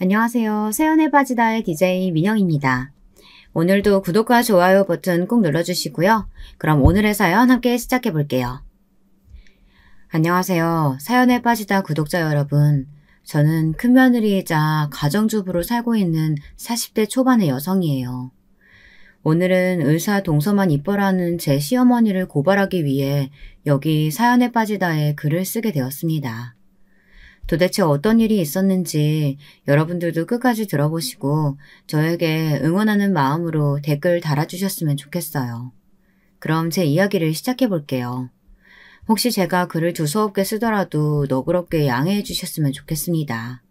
안녕하세요. 새연의 바지다의 DJ 민영입니다. 오늘도 구독과 좋아요 버튼 꼭 눌러주시고요. 그럼 오늘의 사연 함께 시작해 볼게요. 안녕하세요. 사연에 빠지다 구독자 여러분. 저는 큰며느리이자 가정주부로 살고 있는 40대 초반의 여성이에요. 오늘은 의사 동서만 이뻐라는 제 시어머니를 고발하기 위해 여기 사연에 빠지다에 글을 쓰게 되었습니다. 도대체 어떤 일이 있었는지 여러분들도 끝까지 들어보시고 저에게 응원하는 마음으로 댓글 달아주셨으면 좋겠어요. 그럼 제 이야기를 시작해 볼게요. 혹시 제가 글을 두서없게 쓰더라도 너그럽게 양해해 주셨으면 좋겠습니다.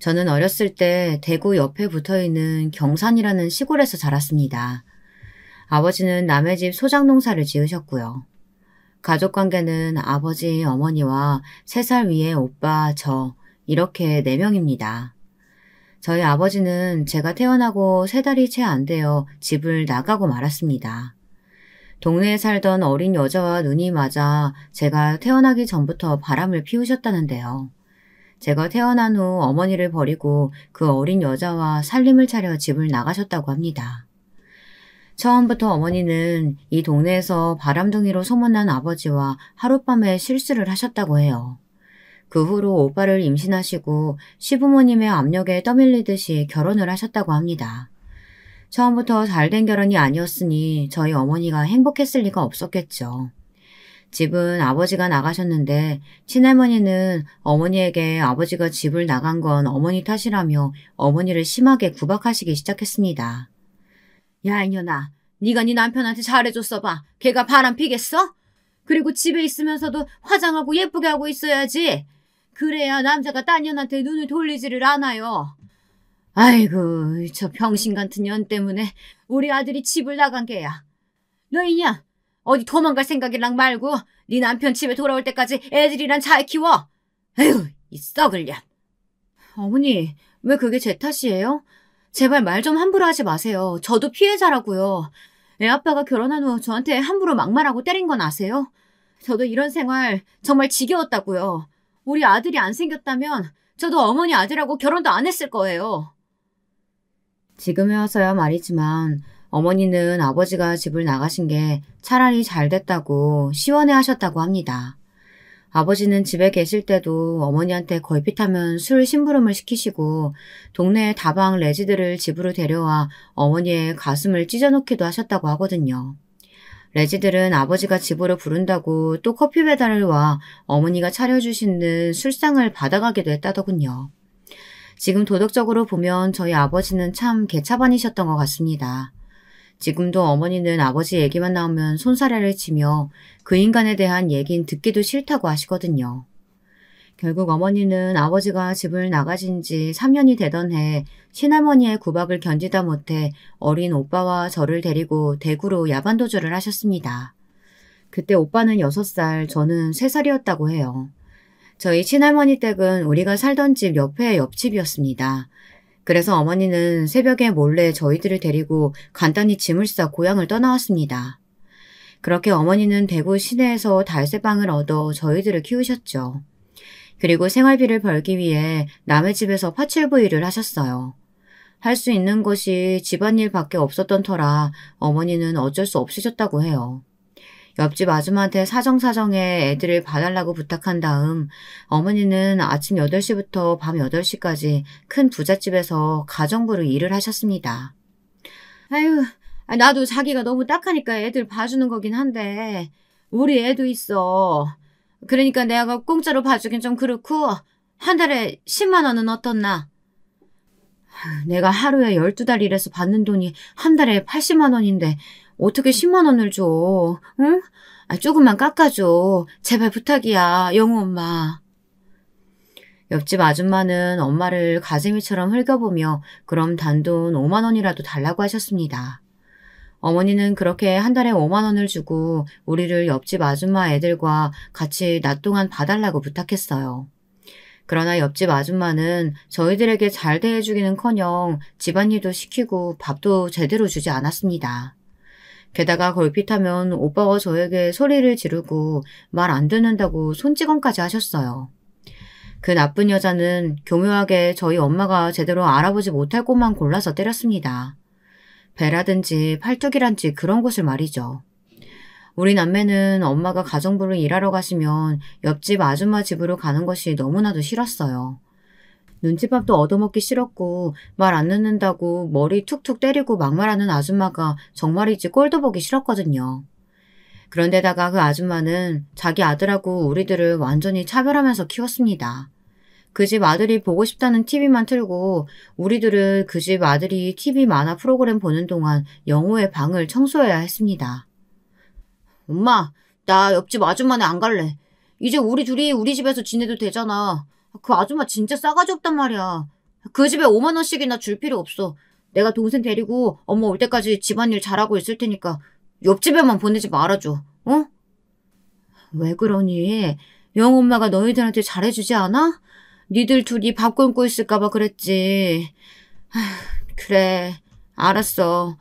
저는 어렸을 때 대구 옆에 붙어있는 경산이라는 시골에서 자랐습니다. 아버지는 남의 집 소작농사를 지으셨고요. 가족관계는 아버지, 어머니와 3살 위의 오빠, 저 이렇게 4명입니다. 저희 아버지는 제가 태어나고 3달이 채 안 되어 집을 나가고 말았습니다. 동네에 살던 어린 여자와 눈이 맞아 제가 태어나기 전부터 바람을 피우셨다는데요. 제가 태어난 후 어머니를 버리고 그 어린 여자와 살림을 차려 집을 나가셨다고 합니다. 처음부터 어머니는 이 동네에서 바람둥이로 소문난 아버지와 하룻밤에 실수를 하셨다고 해요. 그 후로 오빠를 임신하시고 시부모님의 압력에 떠밀리듯이 결혼을 하셨다고 합니다. 처음부터 잘된 결혼이 아니었으니 저희 어머니가 행복했을 리가 없었겠죠. 집은 아버지가 나가셨는데 친할머니는 어머니에게 아버지가 집을 나간 건 어머니 탓이라며 어머니를 심하게 구박하시기 시작했습니다. 야 이년아, 네가 네 남편한테 잘해줬어 봐. 걔가 바람 피겠어? 그리고 집에 있으면서도 화장하고 예쁘게 하고 있어야지. 그래야 남자가 딴 년한테 눈을 돌리지를 않아요. 아이고, 저 병신 같은 년 때문에 우리 아들이 집을 나간 게야. 너 이년, 어디 도망갈 생각이랑 말고 네 남편 집에 돌아올 때까지 애들이랑 잘 키워. 에휴, 이 썩을 년. 어머니, 왜 그게 제 탓이에요? 제발 말 좀 함부로 하지 마세요. 저도 피해자라고요. 애 아빠가 결혼한 후 저한테 함부로 막말하고 때린 건 아세요? 저도 이런 생활 정말 지겨웠다고요. 우리 아들이 안 생겼다면 저도 어머니 아들하고 결혼도 안 했을 거예요. 지금에 와서야 말이지만 어머니는 아버지가 집을 나가신 게 차라리 잘 됐다고 시원해 하셨다고 합니다. 아버지는 집에 계실 때도 어머니한테 걸핏하면 술 심부름을 시키시고 동네 다방 레지들을 집으로 데려와 어머니의 가슴을 찢어놓기도 하셨다고 하거든요. 레지들은 아버지가 집으로 부른다고 또 커피 배달을 와 어머니가 차려주시는 술상을 받아가기도 했다더군요. 지금 도덕적으로 보면 저희 아버지는 참 개차반이셨던 것 같습니다. 지금도 어머니는 아버지 얘기만 나오면 손사래를 치며 그 인간에 대한 얘긴 듣기도 싫다고 하시거든요. 결국 어머니는 아버지가 집을 나가신 지 3년이 되던 해 친할머니의 구박을 견디다 못해 어린 오빠와 저를 데리고 대구로 야반도주를 하셨습니다. 그때 오빠는 6살, 저는 3살이었다고 해요. 저희 친할머니 댁은 우리가 살던 집 옆에 옆집이었습니다. 그래서 어머니는 새벽에 몰래 저희들을 데리고 간단히 짐을 싸 고향을 떠나왔습니다. 그렇게 어머니는 대구 시내에서 달새방을 얻어 저희들을 키우셨죠. 그리고 생활비를 벌기 위해 남의 집에서 파출부 일을 하셨어요. 할 수 있는 것이 집안일밖에 없었던 터라 어머니는 어쩔 수 없으셨다고 해요. 옆집 아줌마한테 사정사정해 애들을 봐달라고 부탁한 다음 어머니는 아침 8시부터 밤 8시까지 큰 부잣집에서 가정부로 일을 하셨습니다. 아유, 나도 자기가 너무 딱하니까 애들 봐주는 거긴 한데 우리 애도 있어. 그러니까 내가 공짜로 봐주긴 좀 그렇고 한 달에 10만 원은 어떻나? 내가 하루에 12달 일해서 받는 돈이 한 달에 80만 원인데 어떻게 10만 원을 줘? 응? 조금만 깎아줘. 제발 부탁이야, 영우 엄마. 옆집 아줌마는 엄마를 가재미처럼 흘겨보며 그럼 단돈 5만 원이라도 달라고 하셨습니다. 어머니는 그렇게 한 달에 5만 원을 주고 우리를 옆집 아줌마 애들과 같이 낮 동안 봐달라고 부탁했어요. 그러나 옆집 아줌마는 저희들에게 잘 대해주기는커녕 집안일도 시키고 밥도 제대로 주지 않았습니다. 게다가 걸핏하면 오빠와 저에게 소리를 지르고 말 안 듣는다고 손찌검까지 하셨어요. 그 나쁜 여자는 교묘하게 저희 엄마가 제대로 알아보지 못할 곳만 골라서 때렸습니다. 배라든지 팔뚝이란지 그런 곳을 말이죠. 우리 남매는 엄마가 가정부로 일하러 가시면 옆집 아줌마 집으로 가는 것이 너무나도 싫었어요. 눈칫밥도 얻어먹기 싫었고 말 안 듣는다고 머리 툭툭 때리고 막말하는 아줌마가 정말이지 꼴도 보기 싫었거든요. 그런데다가 그 아줌마는 자기 아들하고 우리들을 완전히 차별하면서 키웠습니다. 그 집 아들이 보고 싶다는 TV만 틀고 우리들은 그 집 아들이 TV 만화 프로그램 보는 동안 영호의 방을 청소해야 했습니다. 엄마, 나 옆집 아줌마네 안 갈래. 이제 우리 둘이 우리 집에서 지내도 되잖아. 그 아줌마 진짜 싸가지 없단 말이야. 그 집에 5만 원씩이나 줄 필요 없어. 내가 동생 데리고 엄마 올 때까지 집안일 잘하고 있을 테니까 옆집에만 보내지 말아줘. 어? 왜 그러니? 영엄마가 너희들한테 잘해주지 않아? 니들 둘이 밥 굶고 있을까봐 그랬지. 그래, 알았어.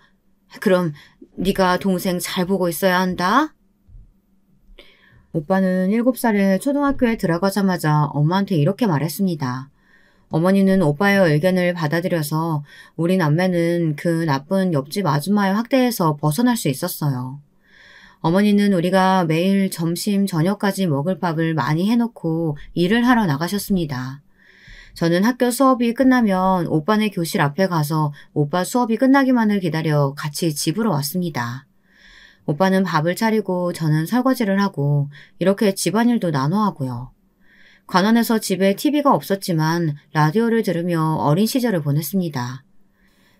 그럼 네가 동생 잘 보고 있어야 한다. 오빠는 7살에 초등학교에 들어가자마자 엄마한테 이렇게 말했습니다. 어머니는 오빠의 의견을 받아들여서 우리 남매는 그 나쁜 옆집 아줌마의 학대에서 벗어날 수 있었어요. 어머니는 우리가 매일 점심, 저녁까지 먹을 밥을 많이 해놓고 일을 하러 나가셨습니다. 저는 학교 수업이 끝나면 오빠네 교실 앞에 가서 오빠 수업이 끝나기만을 기다려 같이 집으로 왔습니다. 오빠는 밥을 차리고 저는 설거지를 하고 이렇게 집안일도 나눠 하고요. 관원에서 집에 TV가 없었지만 라디오를 들으며 어린 시절을 보냈습니다.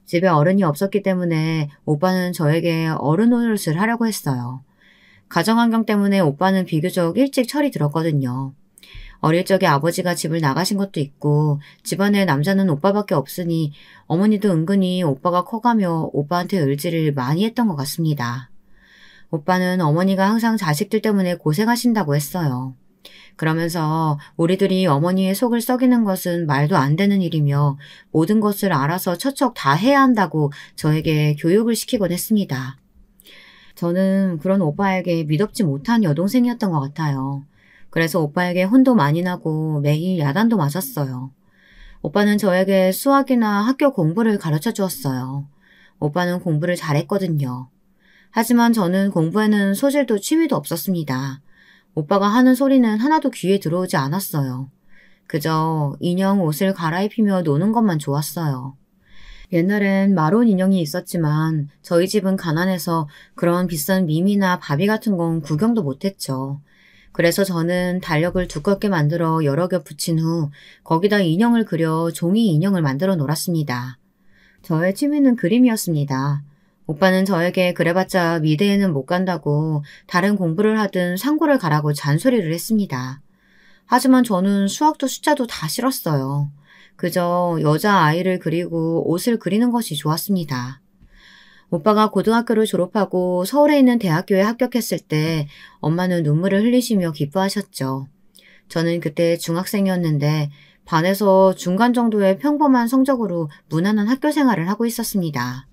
집에 어른이 없었기 때문에 오빠는 저에게 어른 노릇을 하려고 했어요. 가정환경 때문에 오빠는 비교적 일찍 철이 들었거든요. 어릴 적에 아버지가 집을 나가신 것도 있고 집안에 남자는 오빠밖에 없으니 어머니도 은근히 오빠가 커가며 오빠한테 의지를 많이 했던 것 같습니다. 오빠는 어머니가 항상 자식들 때문에 고생하신다고 했어요. 그러면서 우리들이 어머니의 속을 썩이는 것은 말도 안 되는 일이며 모든 것을 알아서 척척 다 해야 한다고 저에게 교육을 시키곤 했습니다. 저는 그런 오빠에게 미덥지 못한 여동생이었던 것 같아요. 그래서 오빠에게 혼도 많이 나고 매일 야단도 맞았어요. 오빠는 저에게 수학이나 학교 공부를 가르쳐 주었어요. 오빠는 공부를 잘했거든요. 하지만 저는 공부에는 소질도 취미도 없었습니다. 오빠가 하는 소리는 하나도 귀에 들어오지 않았어요. 그저 인형 옷을 갈아입히며 노는 것만 좋았어요. 옛날엔 마론 인형이 있었지만 저희 집은 가난해서 그런 비싼 미미나 바비 같은 건 구경도 못했죠. 그래서 저는 달력을 두껍게 만들어 여러 개 붙인 후 거기다 인형을 그려 종이 인형을 만들어 놀았습니다. 저의 취미는 그림이었습니다. 오빠는 저에게 그래봤자 미대에는 못 간다고 다른 공부를 하든 상고를 가라고 잔소리를 했습니다. 하지만 저는 수학도 숫자도 다 싫었어요. 그저 여자아이를 그리고 옷을 그리는 것이 좋았습니다. 오빠가 고등학교를 졸업하고 서울에 있는 대학교에 합격했을 때 엄마는 눈물을 흘리시며 기뻐하셨죠. 저는 그때 중학생이었는데 반에서 중간 정도의 평범한 성적으로 무난한 학교 생활을 하고 있었습니다.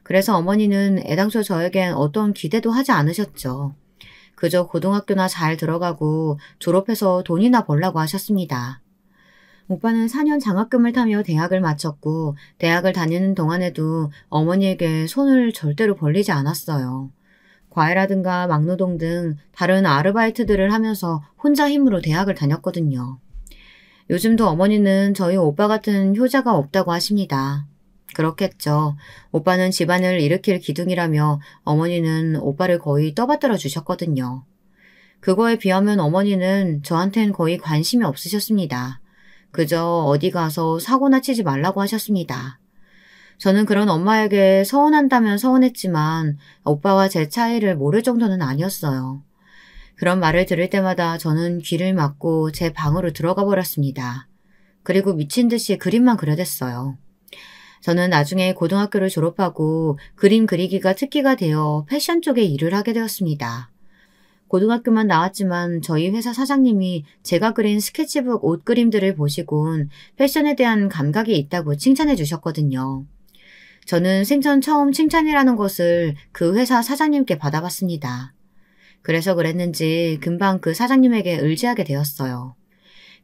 그래서 어머니는 애당초 저에겐 어떤 기대도 하지 않으셨죠. 그저 고등학교나 잘 들어가고 졸업해서 돈이나 벌라고 하셨습니다. 오빠는 4년 장학금을 타며 대학을 마쳤고 대학을 다니는 동안에도 어머니에게 손을 절대로 벌리지 않았어요. 과외라든가 막노동 등 다른 아르바이트들을 하면서 혼자 힘으로 대학을 다녔거든요. 요즘도 어머니는 저희 오빠 같은 효자가 없다고 하십니다. 그렇겠죠. 오빠는 집안을 일으킬 기둥이라며 어머니는 오빠를 거의 떠받들어 주셨거든요. 그거에 비하면 어머니는 저한텐 거의 관심이 없으셨습니다. 그저 어디 가서 사고나 치지 말라고 하셨습니다. 저는 그런 엄마에게 서운한다면 서운했지만 오빠와 제 차이를 모를 정도는 아니었어요. 그런 말을 들을 때마다 저는 귀를 막고 제 방으로 들어가 버렸습니다. 그리고 미친 듯이 그림만 그려댔어요. 저는 나중에 고등학교를 졸업하고 그림 그리기가 특기가 되어 패션 쪽에 일을 하게 되었습니다. 고등학교만 나왔지만 저희 회사 사장님이 제가 그린 스케치북 옷 그림들을 보시곤 패션에 대한 감각이 있다고 칭찬해 주셨거든요. 저는 생전 처음 칭찬이라는 것을 그 회사 사장님께 받아봤습니다. 그래서 그랬는지 금방 그 사장님에게 의지하게 되었어요.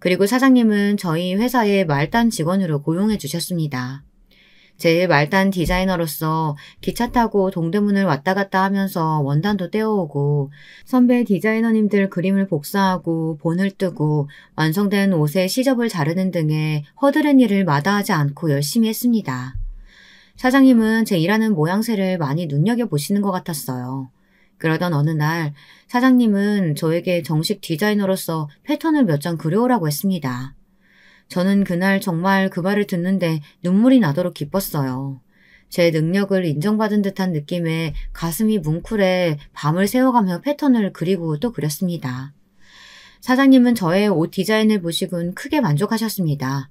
그리고 사장님은 저희 회사의 말단 직원으로 고용해 주셨습니다. 제일 말단 디자이너로서 기차 타고 동대문을 왔다 갔다 하면서 원단도 떼어오고 선배 디자이너님들 그림을 복사하고 본을 뜨고 완성된 옷의 시접을 자르는 등의 허드렛 일을 마다하지 않고 열심히 했습니다. 사장님은 제 일하는 모양새를 많이 눈여겨보시는 것 같았어요. 그러던 어느 날 사장님은 저에게 정식 디자이너로서 패턴을 몇 장 그려오라고 했습니다. 저는 그날 정말 그 말을 듣는데 눈물이 나도록 기뻤어요. 제 능력을 인정받은 듯한 느낌에 가슴이 뭉클해 밤을 새워가며 패턴을 그리고 또 그렸습니다. 사장님은 저의 옷 디자인을 보시곤 크게 만족하셨습니다.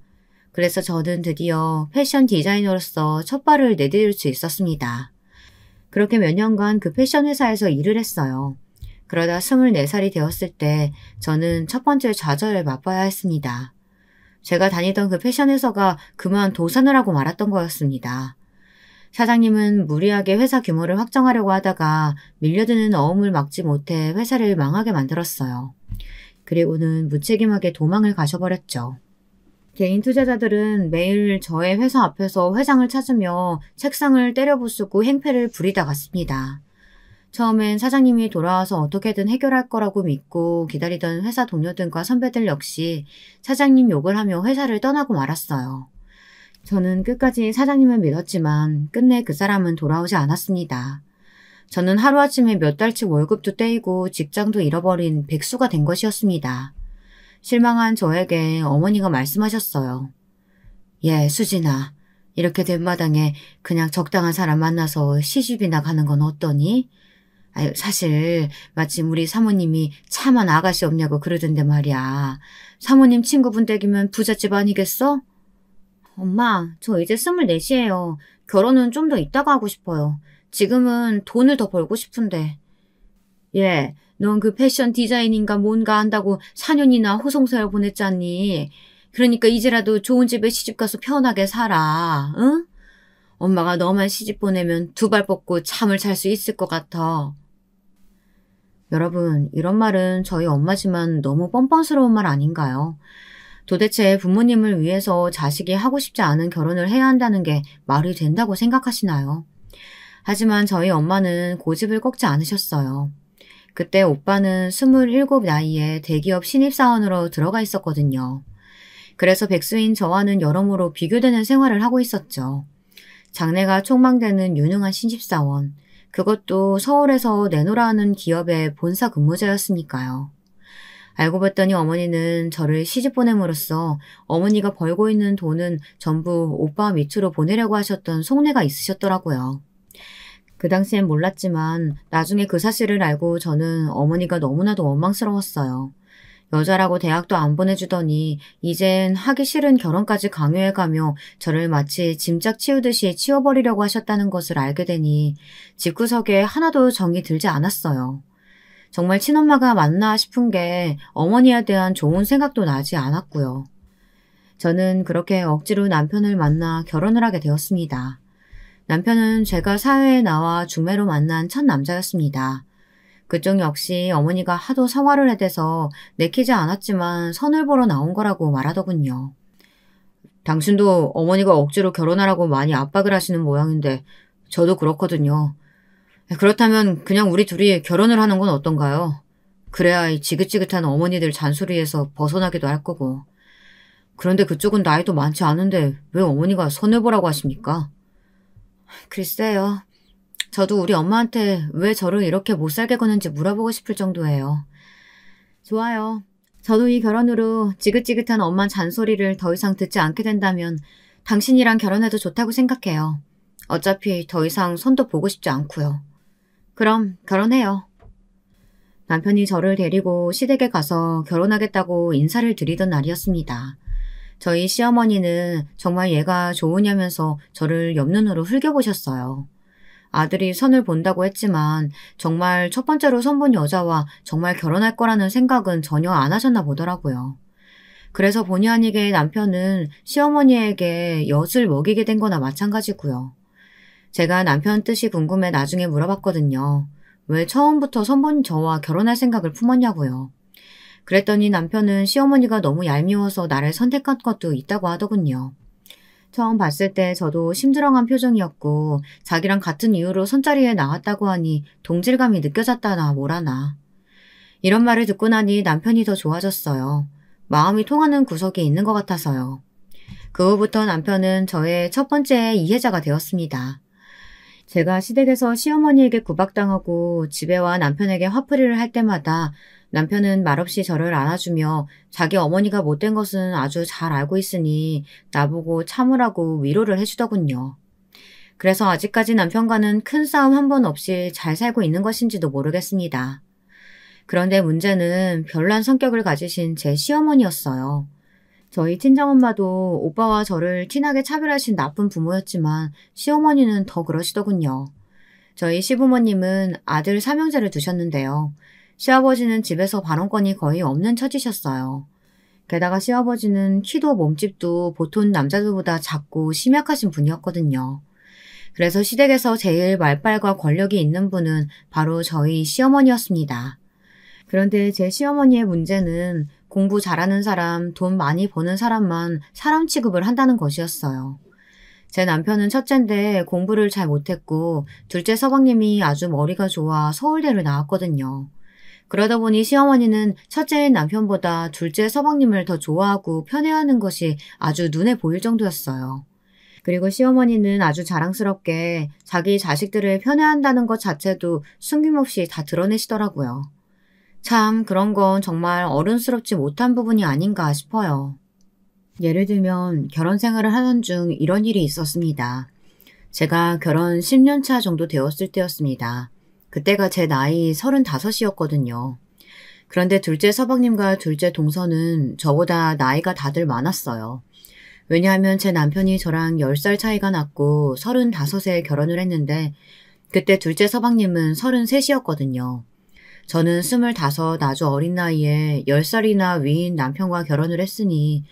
그래서 저는 드디어 패션 디자이너로서 첫 발을 내디딜 수 있었습니다. 그렇게 몇 년간 그 패션 회사에서 일을 했어요. 그러다 24살이 되었을 때 저는 첫 번째 좌절을 맛봐야 했습니다. 제가 다니던 그 패션 회사가 그만 도산을 하고 말았던 거였습니다. 사장님은 무리하게 회사 규모를 확정하려고 하다가 밀려드는 어음을 막지 못해 회사를 망하게 만들었어요. 그리고는 무책임하게 도망을 가셔버렸죠. 개인 투자자들은 매일 저의 회사 앞에서 회장을 찾으며 책상을 때려부수고 행패를 부리다 갔습니다. 처음엔 사장님이 돌아와서 어떻게든 해결할 거라고 믿고 기다리던 회사 동료들과 선배들 역시 사장님 욕을 하며 회사를 떠나고 말았어요. 저는 끝까지 사장님을 믿었지만 끝내 그 사람은 돌아오지 않았습니다. 저는 하루아침에 몇 달치 월급도 떼이고 직장도 잃어버린 백수가 된 것이었습니다. 실망한 저에게 어머니가 말씀하셨어요. 예, 수진아. 이렇게 된 마당에 그냥 적당한 사람 만나서 시집이나 가는 건 어떠니? 아유, 사실 마침 우리 사모님이 차만 아가씨 없냐고 그러던데 말이야. 사모님 친구분 댁이면 부잣집 아니겠어? 엄마, 저 이제 24시예요. 결혼은 좀 더 이따가 하고 싶어요. 지금은 돈을 더 벌고 싶은데. 예, 넌 그 패션 디자인인가 뭔가 한다고 4년이나 호송세를 보냈잖니. 그러니까 이제라도 좋은 집에 시집가서 편하게 살아, 응? 엄마가 너만 시집 보내면 두 발 뻗고 잠을 잘 수 있을 것 같아. 여러분, 이런 말은 저희 엄마지만 너무 뻔뻔스러운 말 아닌가요? 도대체 부모님을 위해서 자식이 하고 싶지 않은 결혼을 해야 한다는 게 말이 된다고 생각하시나요? 하지만 저희 엄마는 고집을 꺾지 않으셨어요. 그때 오빠는 27 나이에 대기업 신입사원으로 들어가 있었거든요. 그래서 백수인 저와는 여러모로 비교되는 생활을 하고 있었죠. 장래가 촉망되는 유능한 신입사원, 그것도 서울에서 내노라 하는 기업의 본사 근무자였으니까요. 알고 봤더니 어머니는 저를 시집 보냄으로써 어머니가 벌고 있는 돈은 전부 오빠 밑으로 보내려고 하셨던 속내가 있으셨더라고요. 그 당시엔 몰랐지만 나중에 그 사실을 알고 저는 어머니가 너무나도 원망스러웠어요. 여자라고 대학도 안 보내주더니 이젠 하기 싫은 결혼까지 강요해가며 저를 마치 짐짝 치우듯이 치워버리려고 하셨다는 것을 알게 되니 집구석에 하나도 정이 들지 않았어요. 정말 친엄마가 맞나 싶은 게 어머니에 대한 좋은 생각도 나지 않았고요. 저는 그렇게 억지로 남편을 만나 결혼을 하게 되었습니다. 남편은 제가 사회에 나와 중매로 만난 첫 남자였습니다. 그쪽 역시 어머니가 하도 사과를 해대서 내키지 않았지만 선을 보러 나온 거라고 말하더군요. 당신도 어머니가 억지로 결혼하라고 많이 압박을 하시는 모양인데 저도 그렇거든요. 그렇다면 그냥 우리 둘이 결혼을 하는 건 어떤가요? 그래야 이 지긋지긋한 어머니들 잔소리에서 벗어나기도 할 거고. 그런데 그쪽은 나이도 많지 않은데 왜 어머니가 선을 보라고 하십니까? 글쎄요. 저도 우리 엄마한테 왜 저를 이렇게 못살게 구는지 물어보고 싶을 정도예요. 좋아요. 저도 이 결혼으로 지긋지긋한 엄마 잔소리를 더 이상 듣지 않게 된다면 당신이랑 결혼해도 좋다고 생각해요. 어차피 더 이상 손도 보고 싶지 않고요. 그럼 결혼해요. 남편이 저를 데리고 시댁에 가서 결혼하겠다고 인사를 드리던 날이었습니다. 저희 시어머니는 정말 얘가 좋으냐면서 저를 옆눈으로 흘겨보셨어요. 아들이 선을 본다고 했지만 정말 첫 번째로 선본 여자와 정말 결혼할 거라는 생각은 전혀 안 하셨나 보더라고요. 그래서 본의 아니게 남편은 시어머니에게 엿을 먹이게 된 거나 마찬가지고요. 제가 남편 뜻이 궁금해 나중에 물어봤거든요. 왜 처음부터 선본 저와 결혼할 생각을 품었냐고요. 그랬더니 남편은 시어머니가 너무 얄미워서 나를 선택한 것도 있다고 하더군요. 처음 봤을 때 저도 심드렁한 표정이었고 자기랑 같은 이유로 손자리에 나왔다고 하니 동질감이 느껴졌다나 뭐라나. 이런 말을 듣고 나니 남편이 더 좋아졌어요. 마음이 통하는 구석이 있는 것 같아서요. 그 후부터 남편은 저의 첫 번째 이해자가 되었습니다. 제가 시댁에서 시어머니에게 구박당하고 집에 와 남편에게 화풀이를 할 때마다 남편은 말없이 저를 안아주며 자기 어머니가 못된 것은 아주 잘 알고 있으니 나보고 참으라고 위로를 해주더군요. 그래서 아직까지 남편과는 큰 싸움 한 번 없이 잘 살고 있는 것인지도 모르겠습니다. 그런데 문제는 별난 성격을 가지신 제 시어머니였어요. 저희 친정엄마도 오빠와 저를 티나게 차별하신 나쁜 부모였지만 시어머니는 더 그러시더군요. 저희 시부모님은 아들 삼형제를 두셨는데요. 시아버지는 집에서 발언권이 거의 없는 처지셨어요. 게다가 시아버지는 키도 몸집도 보통 남자들보다 작고 심약하신 분이었거든요. 그래서 시댁에서 제일 말빨과 권력이 있는 분은 바로 저희 시어머니였습니다. 그런데 제 시어머니의 문제는 공부 잘하는 사람, 돈 많이 버는 사람만 사람 취급을 한다는 것이었어요. 제 남편은 첫째인데 공부를 잘 못했고 둘째 서방님이 아주 머리가 좋아 서울대를 나왔거든요. 그러다 보니 시어머니는 첫째인 남편보다 둘째 서방님을 더 좋아하고 편애하는 것이 아주 눈에 보일 정도였어요. 그리고 시어머니는 아주 자랑스럽게 자기 자식들을 편애한다는 것 자체도 숨김없이 다 드러내시더라고요. 참 그런 건 정말 어른스럽지 못한 부분이 아닌가 싶어요. 예를 들면 결혼 생활을 하던 중 이런 일이 있었습니다. 제가 결혼 10년 차 정도 되었을 때였습니다. 그때가 제 나이 35이었거든요. 그런데 둘째 서방님과 둘째 동서는 저보다 나이가 다들 많았어요. 왜냐하면 제 남편이 저랑 10살 차이가 났고 35에 결혼을 했는데 그때 둘째 서방님은 33이었거든요. 저는 25 아주 어린 나이에 10살이나 위인 남편과 결혼을 했으니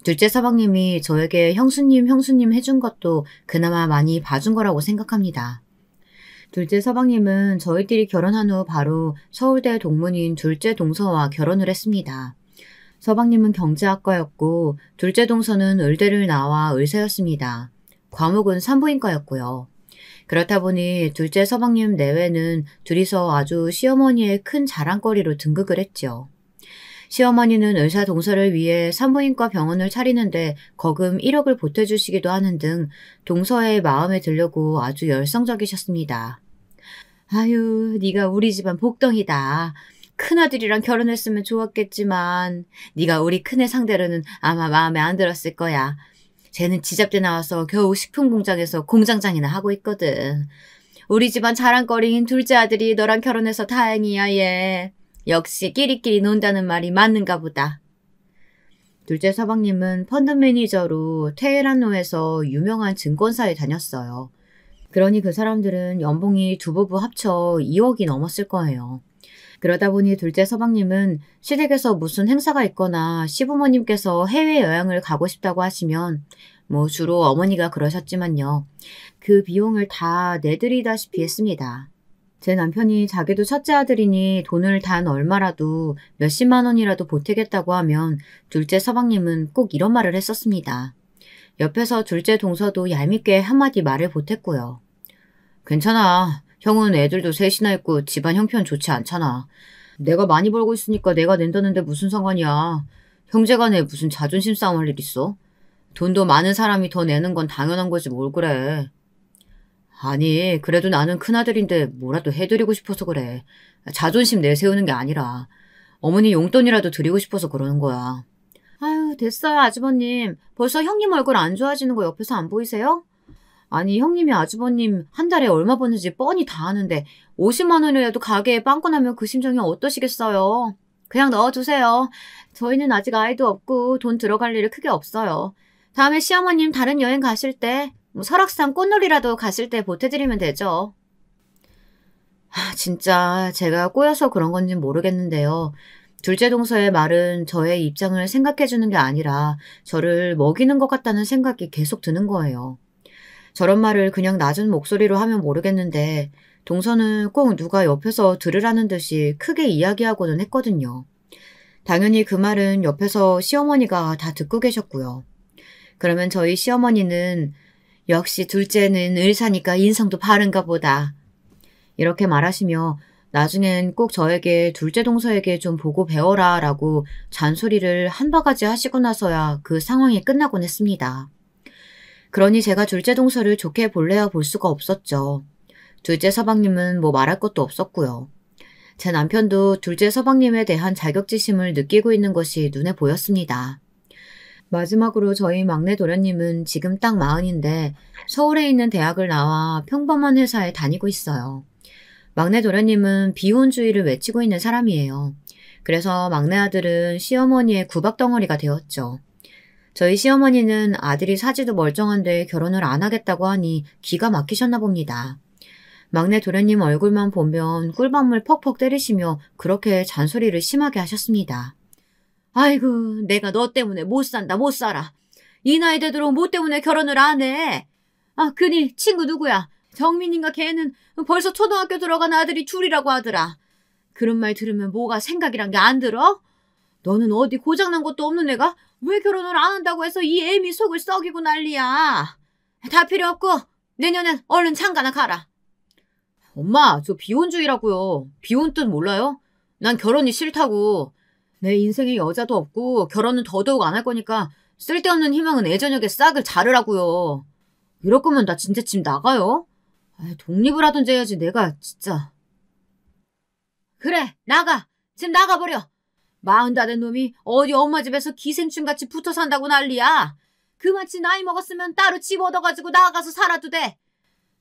둘째 서방님이 저에게 형수님 해준 것도 그나마 많이 봐준 거라고 생각합니다. 둘째 서방님은 저희들이 결혼한 후 바로 서울대 동문인 둘째 동서와 결혼을 했습니다. 서방님은 경제학과였고 둘째 동서는 의대를 나와 의사였습니다. 과목은 산부인과였고요. 그렇다 보니 둘째 서방님 내외는 둘이서 아주 시어머니의 큰 자랑거리로 등극을 했죠. 시어머니는 의사 동서를 위해 산부인과 병원을 차리는데 거금 1억을 보태주시기도 하는 등 동서의 마음에 들려고 아주 열성적이셨습니다. 아유, 네가 우리 집안 복덩이다. 큰아들이랑 결혼했으면 좋았겠지만 네가 우리 큰애 상대로는 아마 마음에 안 들었을 거야. 쟤는 지잡대 나와서 겨우 식품공장에서 공장장이나 하고 있거든. 우리 집안 자랑거리인 둘째 아들이 너랑 결혼해서 다행이야 얘. 역시 끼리끼리 논다는 말이 맞는가 보다. 둘째 서방님은 펀드 매니저로 테헤란로에서 유명한 증권사에 다녔어요. 그러니 그 사람들은 연봉이 두 부부 합쳐 2억이 넘었을 거예요. 그러다 보니 둘째 서방님은 시댁에서 무슨 행사가 있거나 시부모님께서 해외여행을 가고 싶다고 하시면 주로 어머니가 그러셨지만요. 그 비용을 다 내드리다시피 했습니다. 제 남편이 자기도 첫째 아들이니 돈을 단 얼마라도 몇십만 원이라도 보태겠다고 하면 둘째 서방님은 꼭 이런 말을 했었습니다. 옆에서 둘째 동서도 얄밉게 한마디 말을 보탰고요. 괜찮아. 형은 애들도 셋이나 있고 집안 형편 좋지 않잖아. 내가 많이 벌고 있으니까 내가 낸다는데 무슨 상관이야. 형제간에 무슨 자존심 싸움 할 일 있어? 돈도 많은 사람이 더 내는 건 당연한 거지 뭘 그래. 아니 그래도 나는 큰아들인데 뭐라도 해드리고 싶어서 그래. 자존심 내세우는 게 아니라 어머니 용돈이라도 드리고 싶어서 그러는 거야. 아유 됐어요 아주버님. 벌써 형님 얼굴 안 좋아지는 거 옆에서 안 보이세요? 아니 형님이 아주버님 한 달에 얼마 버는지 뻔히 다 아는데 50만 원이라도 가게에 빵꾸 나면 그 심정이 어떠시겠어요? 그냥 넣어두세요. 저희는 아직 아이도 없고 돈 들어갈 일이 크게 없어요. 다음에 시어머님 다른 여행 가실 때 설악산 꽃놀이라도 가실 때 보태드리면 되죠. 진짜 제가 꼬여서 그런 건지 모르겠는데요. 둘째 동서의 말은 저의 입장을 생각해주는 게 아니라 저를 먹이는 것 같다는 생각이 계속 드는 거예요. 저런 말을 그냥 낮은 목소리로 하면 모르겠는데 동서는 꼭 누가 옆에서 들으라는 듯이 크게 이야기하고는 했거든요. 당연히 그 말은 옆에서 시어머니가 다 듣고 계셨고요. 그러면 저희 시어머니는 역시 둘째는 의사니까 인성도 바른가 보다. 이렇게 말하시며 나중엔 꼭 저에게 둘째 동서에게 좀 보고 배워라 라고 잔소리를 한 바가지 하시고 나서야 그 상황이 끝나곤 했습니다. 그러니 제가 둘째 동서를 좋게 볼래야 볼 수가 없었죠. 둘째 서방님은 뭐 말할 것도 없었고요. 제 남편도 둘째 서방님에 대한 자격지심을 느끼고 있는 것이 눈에 보였습니다. 마지막으로 저희 막내 도련님은 지금 딱 40인데 서울에 있는 대학을 나와 평범한 회사에 다니고 있어요. 막내 도련님은 비혼주의를 외치고 있는 사람이에요. 그래서 막내 아들은 시어머니의 구박덩어리가 되었죠. 저희 시어머니는 아들이 사지도 멀쩡한데 결혼을 안 하겠다고 하니 기가 막히셨나 봅니다. 막내 도련님 얼굴만 보면 꿀밤을 퍽퍽 때리시며 그렇게 잔소리를 심하게 하셨습니다. 아이고, 내가 너 때문에 못 산다, 못 살아. 이 나이 되도록 뭐 때문에 결혼을 안 해. 아, 그니 친구 누구야? 정민인가 걔는 벌써 초등학교 들어간 아들이 둘이라고 하더라. 그런 말 들으면 뭐가 생각이란 게 안 들어? 너는 어디 고장난 것도 없는 애가 왜 결혼을 안 한다고 해서 이 애미 속을 썩이고 난리야. 다 필요 없고 내년엔 얼른 장가나 가라. 엄마, 저 비혼주의라고요. 비혼 뜻 몰라요? 난 결혼이 싫다고. 내 인생에 여자도 없고 결혼은 더더욱 안 할 거니까 쓸데없는 희망은 애저녁에 싹을 자르라고요. 이럴 거면 나 진짜 집 나가요. 독립을 하든지 해야지 내가 진짜. 그래, 나가. 집 나가버려. 40 다 된 놈이 어디 엄마 집에서 기생충같이 붙어 산다고 난리야. 그만치 나이 먹었으면 따로 집 얻어가지고 나가서 살아도 돼.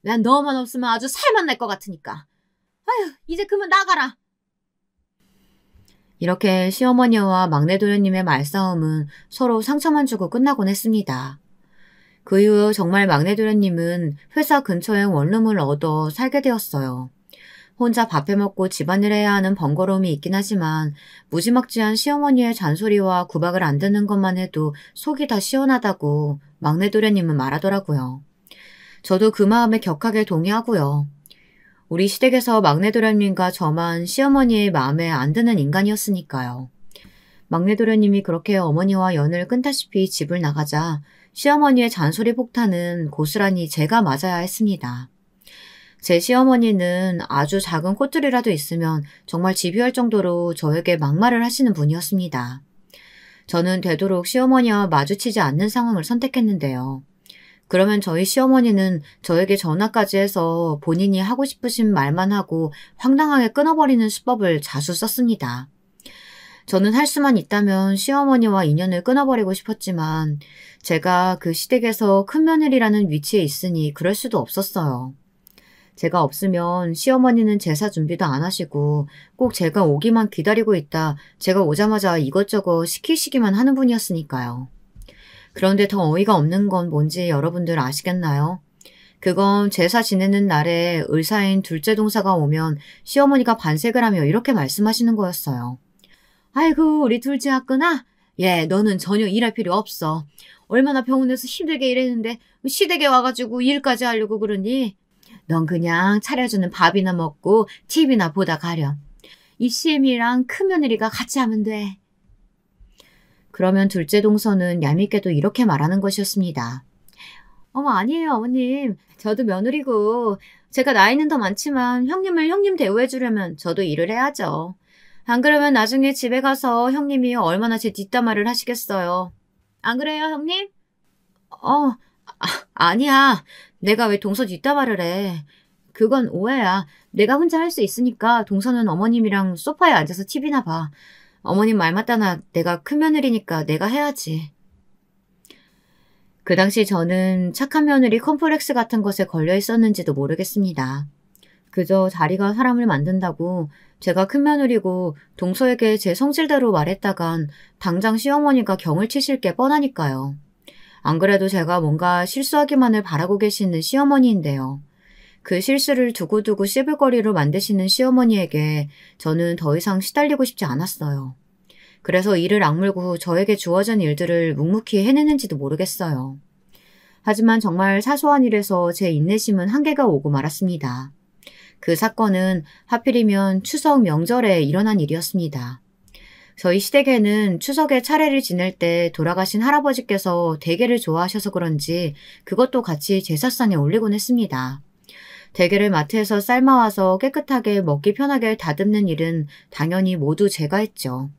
난 너만 없으면 아주 살만 날 것 같으니까. 아휴, 이제 그만 나가라. 이렇게 시어머니와 막내 도련님의 말싸움은 서로 상처만 주고 끝나곤 했습니다. 그 이후 정말 막내 도련님은 회사 근처에 원룸을 얻어 살게 되었어요. 혼자 밥해 먹고 집안일 해야 하는 번거로움이 있긴 하지만 무지막지한 시어머니의 잔소리와 구박을 안 듣는 것만 해도 속이 다 시원하다고 막내 도련님은 말하더라고요. 저도 그 마음에 격하게 동의하고요. 우리 시댁에서 막내 도련님과 저만 시어머니의 마음에 안 드는 인간이었으니까요. 막내 도련님이 그렇게 어머니와 연을 끊다시피 집을 나가자 시어머니의 잔소리 폭탄은 고스란히 제가 맞아야 했습니다. 제 시어머니는 아주 작은 꽃들이라도 있으면 정말 집요할 정도로 저에게 막말을 하시는 분이었습니다. 저는 되도록 시어머니와 마주치지 않는 상황을 선택했는데요. 그러면 저희 시어머니는 저에게 전화까지 해서 본인이 하고 싶으신 말만 하고 황당하게 끊어버리는 수법을 자주 썼습니다. 저는 할 수만 있다면 시어머니와 인연을 끊어버리고 싶었지만 제가 그 시댁에서 큰며느리라는 위치에 있으니 그럴 수도 없었어요. 제가 없으면 시어머니는 제사 준비도 안 하시고 꼭 제가 오기만 기다리고 있다 제가 오자마자 이것저것 시키시기만 하는 분이었으니까요. 그런데 더 어이가 없는 건 뭔지 여러분들 아시겠나요? 그건 제사 지내는 날에 의사인 둘째 동사가 오면 시어머니가 반색을 하며 이렇게 말씀하시는 거였어요. 아이고, 우리 둘째 아끄나? 예, 너는 전혀 일할 필요 없어. 얼마나 병원에서 힘들게 일했는데 시댁에 와가지고 일까지 하려고 그러니? 넌 그냥 차려주는 밥이나 먹고 TV나 보다 가렴. 이 CM이랑 큰며느리가 같이 하면 돼. 그러면 둘째 동서는 얄밉게도 이렇게 말하는 것이었습니다. 어머, 아니에요, 어머님. 저도 며느리고 제가 나이는 더 많지만 형님을 형님 대우해 주려면 저도 일을 해야죠. 안 그러면 나중에 집에 가서 형님이 얼마나 제 뒷담화를 하시겠어요. 안 그래요, 형님? 아니야. 내가 왜 동서 뒷담화를 해. 그건 오해야. 내가 혼자 할 수 있으니까 동서는 어머님이랑 소파에 앉아서 TV나 봐. 어머님 말 맞다나 내가 큰며느리니까 내가 해야지. 그 당시 저는 착한 며느리 컴플렉스 같은 것에 걸려 있었는지도 모르겠습니다. 그저 자리가 사람을 만든다고 제가 큰며느리고 동서에게 제 성질대로 말했다간 당장 시어머니가 경을 치실 게 뻔하니까요. 안 그래도 제가 뭔가 실수하기만을 바라고 계시는 시어머니인데요. 그 실수를 두고두고 씹을거리로 만드시는 시어머니에게 저는 더 이상 시달리고 싶지 않았어요. 그래서 이를 악물고 저에게 주어진 일들을 묵묵히 해내는지도 모르겠어요. 하지만 정말 사소한 일에서 제 인내심은 한계가 오고 말았습니다. 그 사건은 하필이면 추석 명절에 일어난 일이었습니다. 저희 시댁에는 추석에 차례를 지낼 때 돌아가신 할아버지께서 대게를 좋아하셔서 그런지 그것도 같이 제사상에 올리곤 했습니다. 대게를 마트에서 삶아와서 깨끗하게 먹기 편하게 다듬는 일은 당연히 모두 제가 했죠.